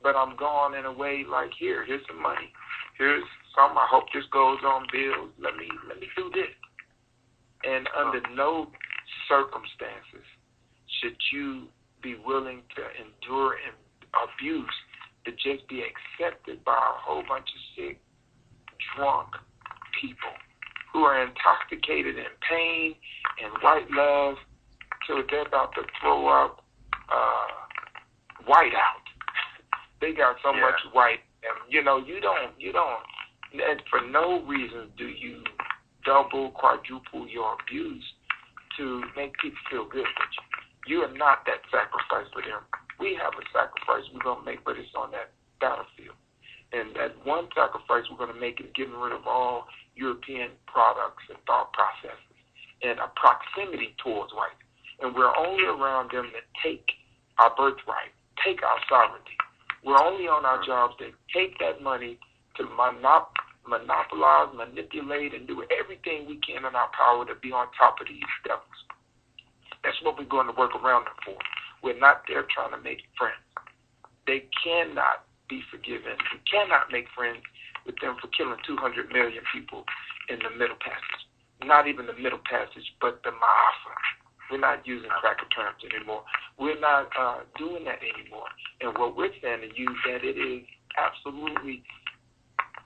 But I'm gone in a way like, here's some money. Here's some, I hope this goes on bills. Let me do this. And under no circumstances should you be willing to endure abuse to just be accepted by a whole bunch of sick, drunk people who are intoxicated in pain and white love till they're about to throw up white out. They got so much white, and you don't, and for no reason do you double, quadruple your abuse to make people feel good with you. You are not that sacrifice for them. We have a sacrifice we're going to make, but it's on that battlefield. And that one sacrifice we're going to make is getting rid of all European products and thought processes and a proximity towards white. And we're only around them that take our birthright, take our sovereignty. We're only on our jobs that take that money to monopolize, manipulate, and do everything we can in our power to be on top of these devils. That's what we're going to work around them for. We're not there trying to make friends. They cannot be forgiven. We cannot make friends with them for killing 200 million people in the Middle Passage. Not even the Middle Passage, but the Ma'afa. We're not using cracker terms anymore. We're not doing that anymore. And what we're saying to you that it is absolutely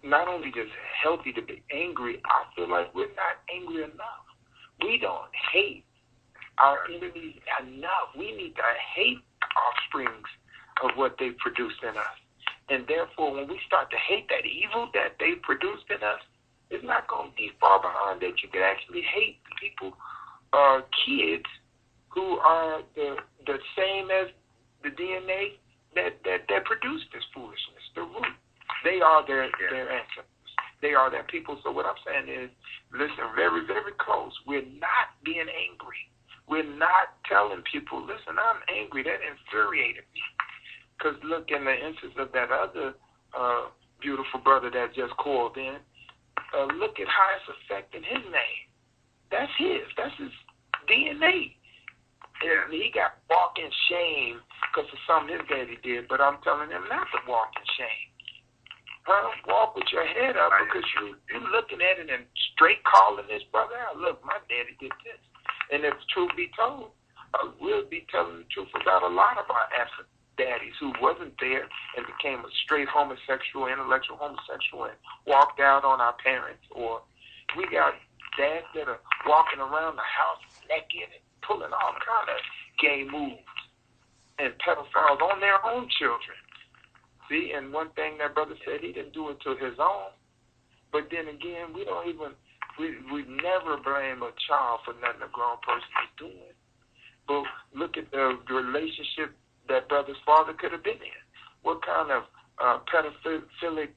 not only just healthy to be angry, I feel like we're not angry enough. We don't hate our enemies enough. We need to hate offsprings of what they produced in us. And therefore, when we start to hate that evil that they produced in us, it's not going to be far behind that you can actually hate the people, kids who are the same as the DNA that produced this foolishness, the root. They are their ancestors. They are their people. So what I'm saying is, listen very, very close. We're not being angry. We're not telling people, listen, I'm angry. That infuriated me. Because look, in the instance of that other beautiful brother that just called in, look at how it's affecting his name. That's his. That's his DNA. And he got walk in shame because of something his daddy did. But I'm telling him not to walk in shame. Walk with your head up because you're looking at it and straight calling this brother out. Look, my daddy did this. And if truth be told, we'll be telling the truth about a lot of our African daddies who wasn't there and became a straight homosexual, intellectual homosexual, and walked out on our parents. Or we got dads that are walking around the house naked and pulling all kind of gay moves and pedophiles on their own children. See, and one thing that brother said, he didn't do it to his own. But then again, we never blame a child for nothing a grown person is doing. But look at the relationship that brother's father could have been in. What kind of pedophilic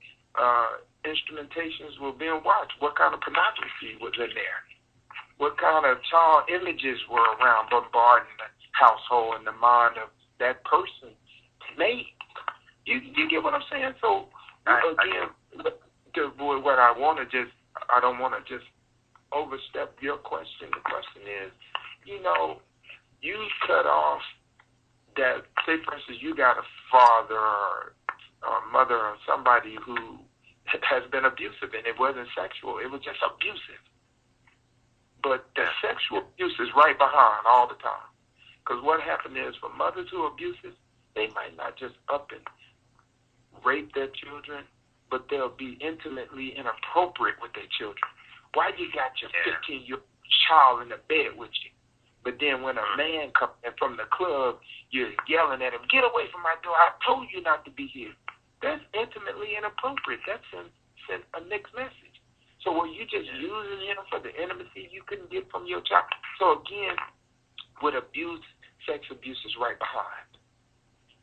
instrumentations were being watched? What kind of pornography was in there? What kind of child images were around bombarding the household and the mind of that person? Mate, you get what I'm saying? So, again, what I don't want to just overstep your question. The question is, you cut off that, say for instance, you got a father or mother or somebody who has been abusive, and it wasn't sexual, it was just abusive. But the sexual abuse is right behind all the time. Because what happened is, for mothers who are abusive, they might not just up and rape their children, but they'll be intimately inappropriate with their children. Why you got your 15-year-old child in the bed with you? But then when a man comes in from the club, you're yelling at him, "Get away from my door. I told you not to be here." That's intimately inappropriate. That sends a mixed message. So were you just using him for the intimacy you couldn't get from your child? So again, with abuse, sex abuse is right behind.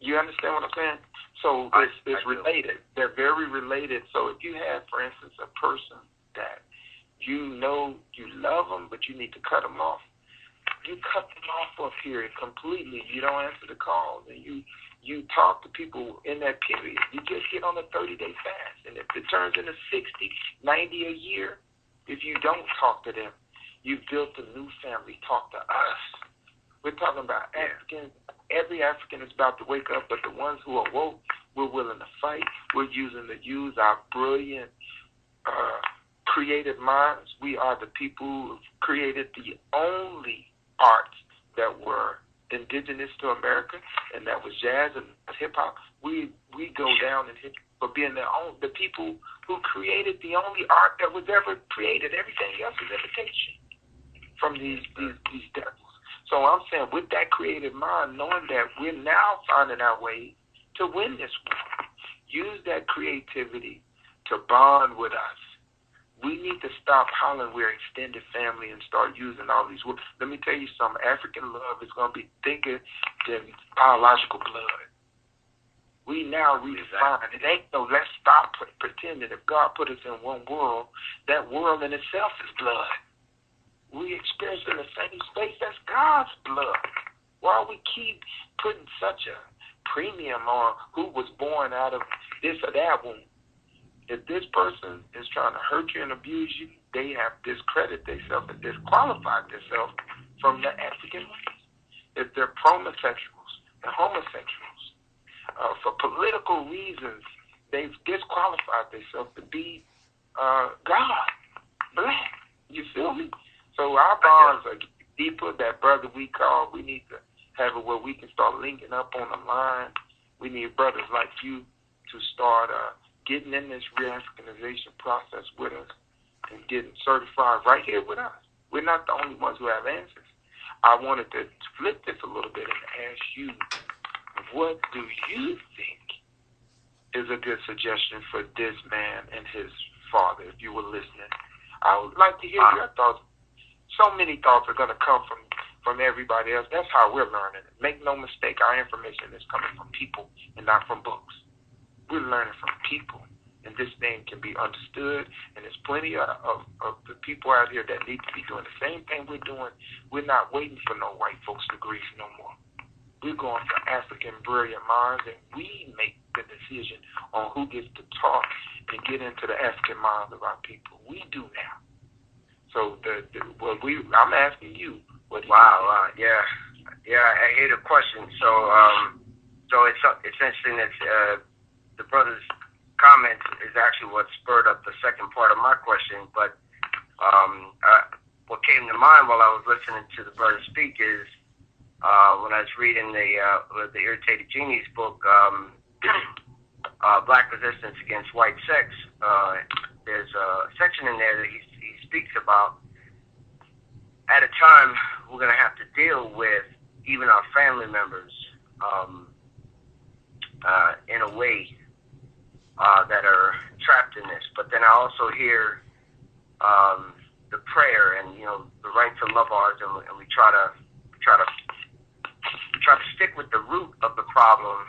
You understand what I'm saying? So it's related. They're very related. So if you have, for instance, a person that you love them, but you need to cut them off, you cut them off for a period completely. You don't answer the calls, and you talk to people in that period. You just get on a 30-day fast. And if it turns into 60, 90 a year, if you don't talk to them, you've built a new family. Talk to us. We're talking about Africans. Every African is about to wake up, but the ones who are woke, we're willing to fight. We're use our brilliant, creative minds. We are the people who created the only arts that were indigenous to America, and that was jazz and hip-hop. We go down in history for being the people who created the only art that was ever created. Everything else is imitation from these devils. So I'm saying, with that creative mind, knowing that we're now finding our way to win this war, use that creativity to bond with us. We need to stop hollering we're extended family and start using all these words. Let me tell you something. African love is going to be thicker than biological blood. We now redefine. It ain't no, let's stop pretending if God put us in one world, that world in itself is blood. We experience in the same space. That's God's blood. Why we keep putting such a premium on who was born out of this or that womb? If this person is trying to hurt you and abuse you, they have discredited themselves and disqualified themselves from the African race. If they're promosexuals and homosexuals, for political reasons, they've disqualified themselves to be God, black. You feel me? So our bonds are deeper. That brother we call, we need to have it where we can start linking up on the line. We need brothers like you to start getting in this re-Africanization process with us and getting certified right here with us. We're not the only ones who have answers. I wanted to flip this a little bit and ask you, what do you think is a good suggestion for this man and his father, if you were listening? I would like to hear your thoughts. So many thoughts are going to come from everybody else. That's how we're learning it. Make no mistake, our information is coming from people and not from books. We're learning from people, and this thing can be understood, and there's plenty of the people out here that need to be doing the same thing we're doing. We're not waiting for no white folks' degrees no more. We're going for African brilliant minds, and we make the decision on who gets to talk and get into the African minds of our people. We do now. So I'm asking you. What do you think? Yeah. I hear the question. So it's interesting that the brother's comment is actually what spurred up the second part of my question. But what came to mind while I was listening to the brother speak is when I was reading the Irritated Genius book, Black Resistance Against White Sex. There's a section in there that he speaks about, at a time we're going to have to deal with even our family members in a way that are trapped in this. But then I also hear the prayer and the right to love ours, and we try to stick with the root of the problem.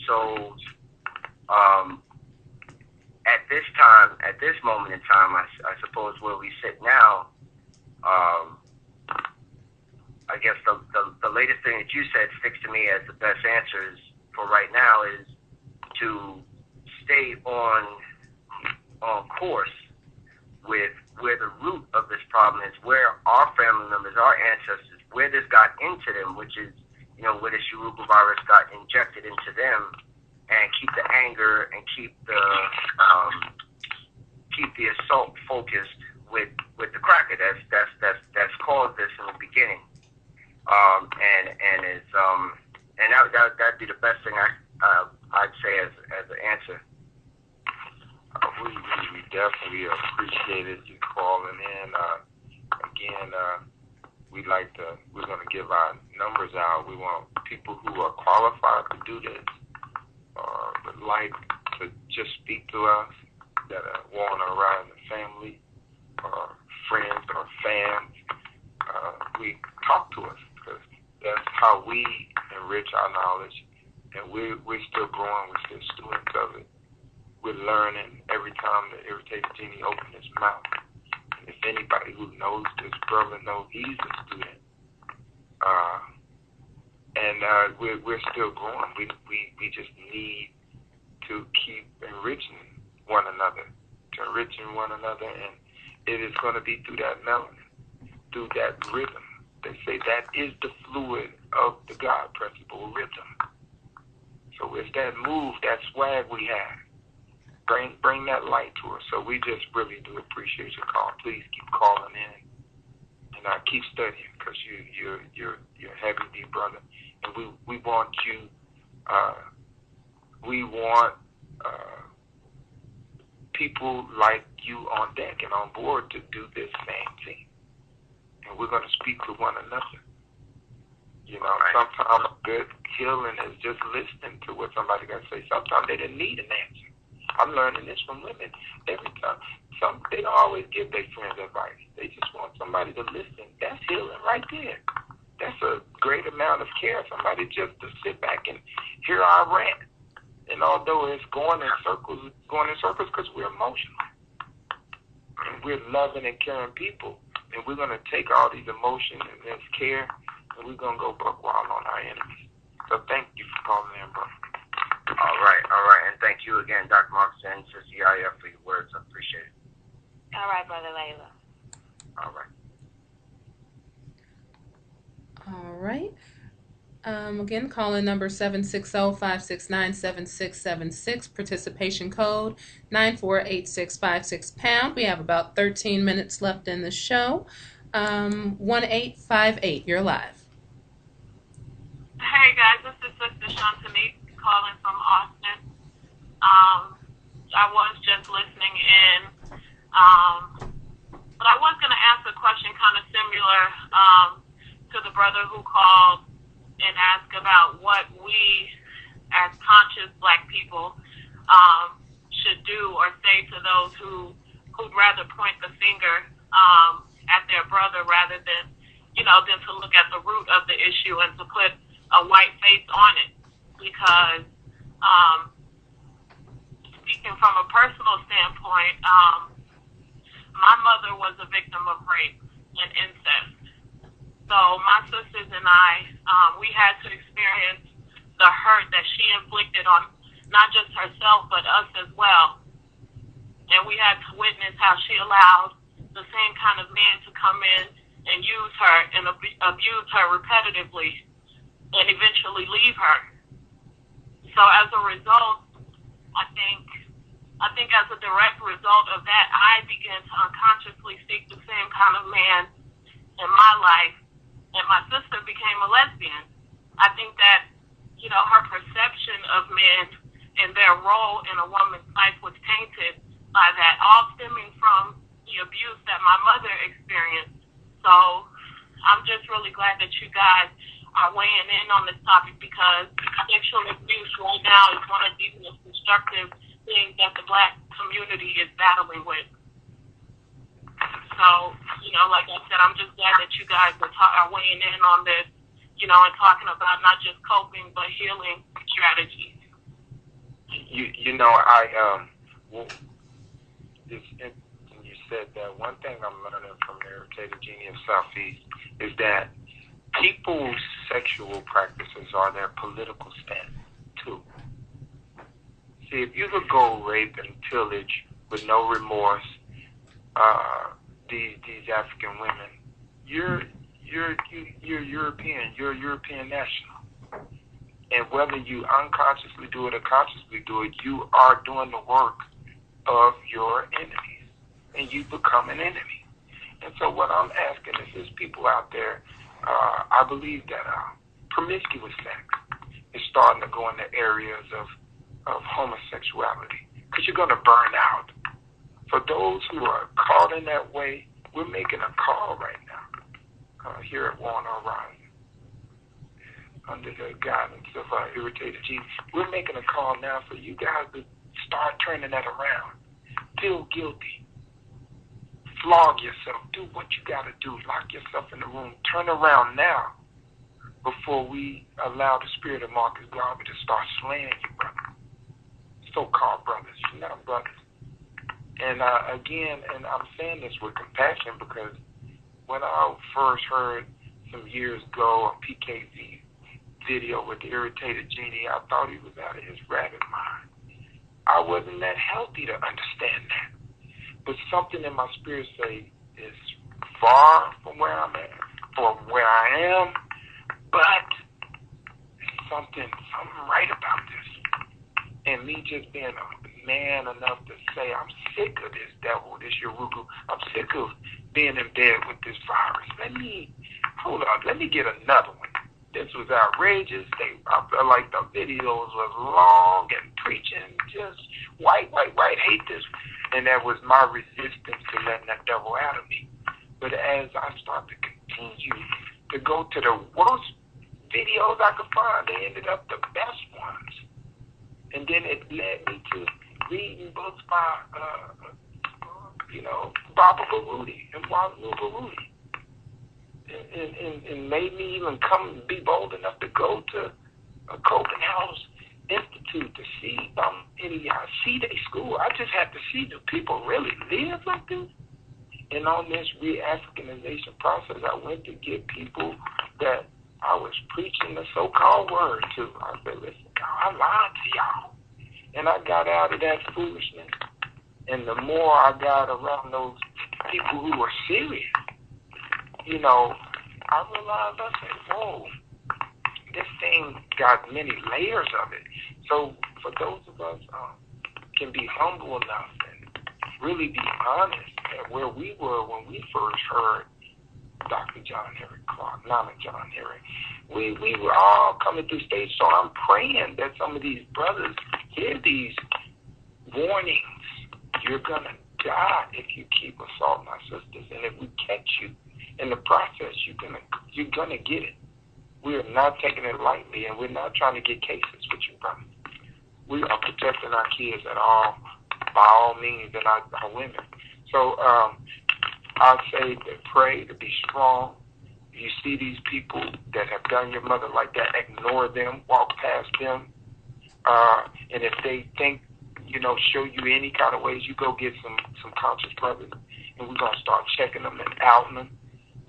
So at this moment in time, I suppose where we sit now, I guess the latest thing that you said sticks to me as the best answers for right now is to stay on course with where the root of this problem is, where our family members, our ancestors, where this got into them, which is, where this Yoruba virus got injected into them, and keep the anger and keep the assault focused with the cracker that's caused this in the beginning. And that'd be the best thing I'd say as an answer. We definitely appreciated you calling in. Again, we're going to give our numbers out. We want people who are qualified to do this or would like to just speak to us, that want to around the family or friends or fans. We talk to us, because that's how we enrich our knowledge. And we're still growing. We're still students of it. We're learning every time the irritated genie opens his mouth. And if anybody who knows this brother knows he's a student, we're still growing. We just need to keep enriching one another, and it is going to be through that melanin, through that rhythm. They say that is the fluid of the God principle, rhythm. So it's that move, that swag we have. Bring that light to us. So we just really do appreciate your call. Please keep calling in, and keep studying, because you're heavy, deep brother, and we want you. We want people like you on deck and on board to do this same thing, and we're going to speak to one another. Sometimes good healing is just listening to what somebody got to say. Sometimes they didn't need an answer. I'm learning this from women every time. They don't always give their friends advice. They just want somebody to listen. That's healing right there. That's a great amount of care. Somebody just to sit back and hear our rant. And although it's going in circles because we're emotional. And we're loving and caring people. And we're going to take all these emotions and this care, and we're going to go buck wild on our enemies. So thank you for calling in, bro. All right. And thank you again, Dr. Marcus and Sister YaaYaa, for your words. I appreciate it. All right, Brother Layla. All right. All right. Again, call-in number 760-569-7676. Participation code 948656#. We have about 13 minutes left in the show. 1858. You're live. Hey guys, this is Sister Shantanique calling from Austin. I was just listening in, but I was going to ask a question kind of similar to the brother who called and asked about what we as conscious Black people should do or say to those who'd rather point the finger at their brother rather than to look at the root of the issue and to put a white face on it. Because speaking from a personal standpoint, my mother was a victim of rape and incest. So my sisters and I, we had to experience the hurt that she inflicted on not just herself, but us as well. And we had to witness how she allowed the same kind of man to come in and use her and abuse her repetitively and eventually leave her. So as a result, I think as a direct result of that, I began to unconsciously seek the same kind of man in my life, and my sister became a lesbian. I think that, her perception of men and their role in a woman's life was tainted by that, all stemming from the abuse that my mother experienced. So I'm just really glad that you guys are weighing in on this topic, because sexual abuse right now is one of the most destructive things that the Black community is battling with. So, like I said, I'm just glad that you guys are weighing in on this, and talking about not just coping, but healing strategies. It's interesting you said that. One thing I'm learning from the Irritated Genie of Southeast is that people's sexual practices are their political stance, too. See, if you could go rape and pillage with no remorse these African women, you're European. You're a European national. And whether you unconsciously do it or consciously do it, you are doing the work of your enemies, and you become an enemy. And so what I'm asking is, there's people out there, I believe that promiscuous sex is starting to go into areas of homosexuality, because you're going to burn out. For those who are caught in that way, we're making a call right now here at Warner Horizon, under the guidance of Irritated Genie. We're making a call now for you guys to start turning that around. Feel guilty. Flog yourself. Do what you got to do. Lock yourself in the room. Turn around now before we allow the spirit of Marcus Garvey to start slaying you, brother. So-called brothers. You're not brothers. And again, and I'm saying this with compassion, because when I first heard some years ago a PKZ video with the Irritated Genie, I thought he was out of his rabbit mind. I wasn't that healthy to understand that. But something in my spirit say is far from where I'm at, from where I am, but something right about this. And me just being a man enough to say, I'm sick of this devil, this Yorugu. I'm sick of being in bed with this virus. Hold on, let me get another one. This was outrageous. I felt like the videos was long and preaching just white, hate this. And that was my resistance to letting that devil out of me. But as I start to continue to go to the worst videos I could find, they ended up the best ones. And then it led me to reading books by, Baba Baruti and Walu Baruti. And made me even be bold enough to go to a Copenhagen House Institute to see see their school. I just had to see, do people really live like this? And on this re-Africanization process, I went to get people that I was preaching the so-called word to. I said, listen, I lied to y'all. And I got out of that foolishness. And the more I got around those people who were serious, I realized, I said, whoa, this thing got many layers of it. So for those of us can be humble enough and really be honest at where we were when we first heard Dr. John Henry Clark, Nana John Henry. We were all coming through stage, so I'm praying that some of these brothers hear these warnings. You're going to die if you keep assaulting our sisters, and if we catch you in the process, you're gonna get it. We are not taking it lightly, and we're not trying to get cases with you, brother. We are protecting our kids by all means, and our women. So I say to pray, to be strong. If you see these people that have done your mother like that, ignore them, walk past them, and if they think, show you any kind of ways, you go get some conscious brothers, and we're gonna start checking them and outing them.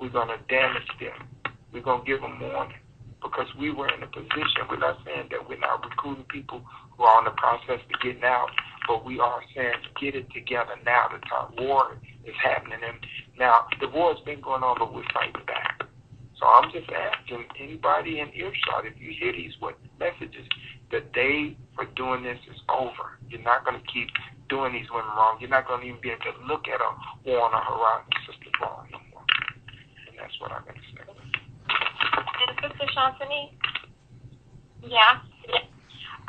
We're going to damage them. We're going to give them warning, because we were in a position. We're not saying that we're not recruiting people who are in the process of getting out, but we are saying get it together now. The war is happening. And now the war's been going on, but we're fighting back. So I'm just asking anybody in earshot, if you hear these messages, the day for doing this is over. You're not going to keep doing these women wrong. You're not going to even be able to look at a war on a horizon sister wrong no more. That's what I'm going to say. And Sister Shantini? Yeah.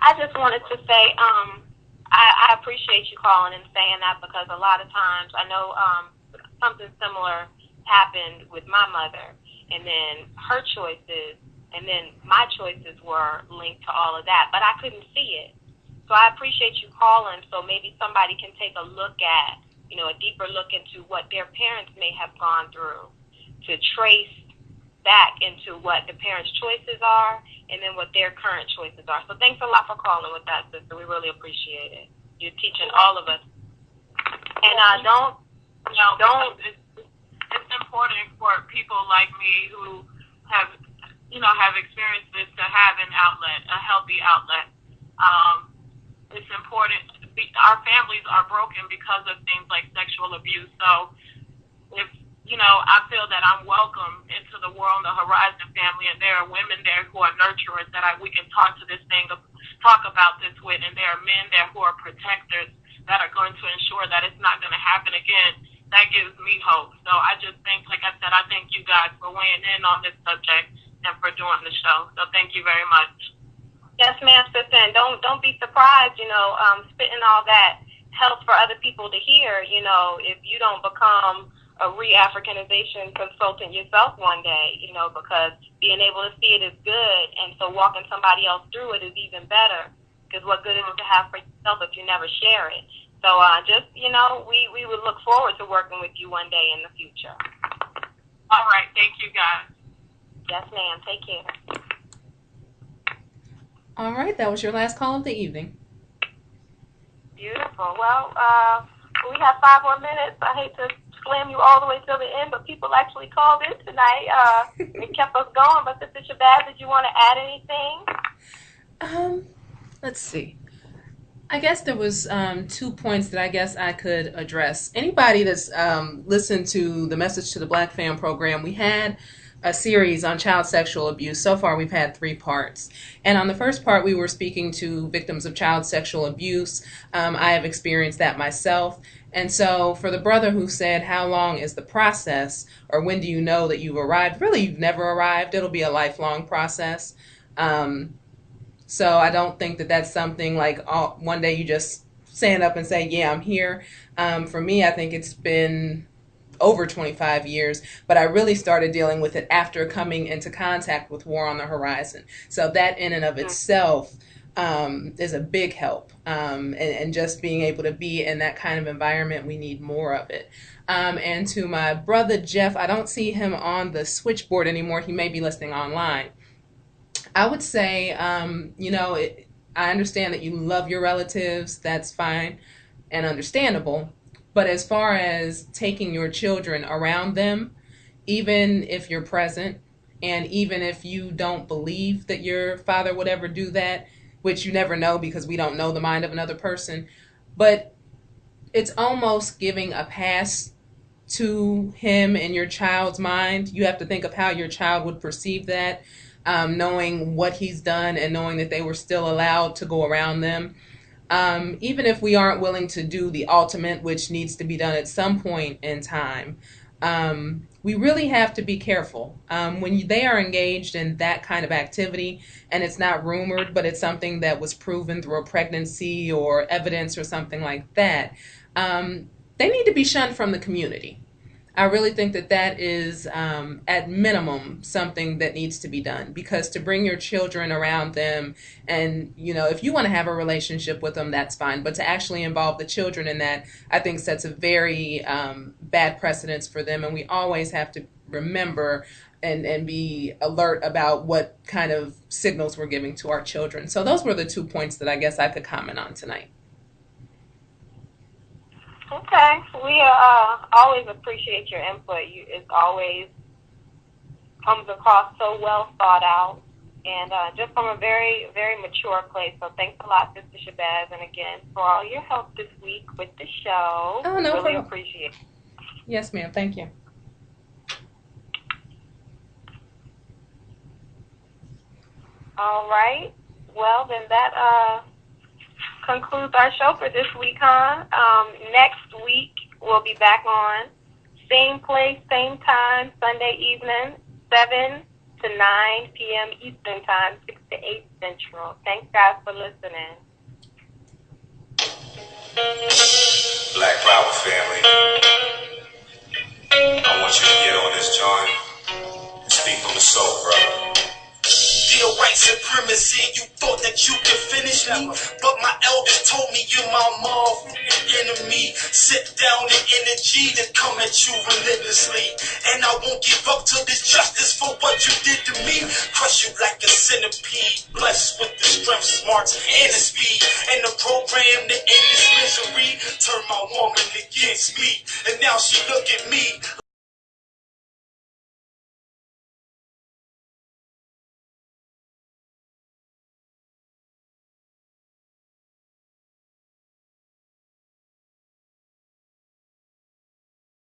I just wanted to say, I appreciate you calling and saying that, because a lot of times I know something similar happened with my mother, and then her choices, and then my choices were linked to all of that, but I couldn't see it. So I appreciate you calling, so maybe somebody can take a look at, a deeper look into what their parents may have gone through, to trace back into what the parents' choices are and then what their current choices are. So thanks a lot for calling with that, sister. We really appreciate it. You're teaching all of us. And it's important for people like me who have experienced this to have an outlet, a healthy outlet. It's important. Our families are broken because of things like sexual abuse. So if, I feel that I'm welcome into the World on the Horizon family, and there are women there who are nurturers that we can talk about this with, and there are men there who are protectors that are going to ensure that it's not going to happen again. That gives me hope. So I just think, like I said, I thank you guys for weighing in on this subject and for doing the show. So thank you very much. Yes, ma'am, sister. And don't be surprised, spitting all that helps for other people to hear, if you don't become a re-Africanization consultant yourself one day, because being able to see it is good, and so walking somebody else through it is even better, because what good is it to have for yourself if you never share it? So we would look forward to working with you one day in the future. All right. Thank you, guys. Yes, ma'am. Take care. All right, that was your last call of the evening. Beautiful. Well, we have 5 more minutes. I hate to slam you all the way till the end, but people actually called in tonight. It kept us going. But Sister Shabazz, did you want to add anything? Let's see. I guess there was 2 points that I guess I could address. Anybody that's listened to the Message to the Black Fam program, we had a series on child sexual abuse. So far, we've had 3 parts. And on the first part, we were speaking to victims of child sexual abuse. I have experienced that myself. And so for the brother who said, how long is the process, or when do you know that you've arrived? Really, you've never arrived. It'll be a lifelong process. So I don't think that that's something like one day you just stand up and say, yeah, I'm here. For me, I think it's been over 25 years, but I really started dealing with it after coming into contact with War on the Horizon. So that in and of itself is a big help. And just being able to be in that kind of environment, we need more of it. And to my brother, Jeff, I don't see him on the switchboard anymore. He may be listening online. I would say, I understand that you love your relatives. That's fine and understandable. But as far as taking your children around them, even if you're present, and even if you don't believe that your father would ever do that, which you never know because we don't know the mind of another person, but it's almost giving a pass to him in your child's mind. You have to think of how your child would perceive that, knowing what he's done and knowing that they were still allowed to go around them. Even if we aren't willing to do the ultimate, which needs to be done at some point in time, we really have to be careful. When they are engaged in that kind of activity, and it's not rumored, but it's something that was proven through a pregnancy or evidence or something like that, they need to be shunned from the community. I really think that that is, at minimum, something that needs to be done, because to bring your children around them and, if you want to have a relationship with them, that's fine. But to actually involve the children in that, I think sets a very bad precedence for them. And we always have to remember and be alert about what kind of signals we're giving to our children. So those were the 2 points that I guess I could comment on tonight. Okay. We always appreciate your input. It always comes across so well thought out, and just from a very, very mature place. So thanks a lot, Sister Shabazz, and again, for all your help this week with the show. Oh, no really problem. Appreciate it. Yes, ma'am. Thank you. All right. Well, then that concludes our show for this week, huh? Next week, we'll be back on same place, same time, Sunday evening, 7 to 9 p.m. Eastern Time, 6 to 8 Central. Thanks, guys, for listening. Black Power family, I want you to get on this joint and speak from the soul, brother. white supremacy. You thought that you could finish me, but my elders told me you're my motherfucking enemy. Sit down in energy to come at you relentlessly, and I won't give up till there's justice for what you did to me. Crush you like a centipede, blessed with the strength, smarts, and the speed, and the program to end this misery. Turn my woman against me, and now she look at me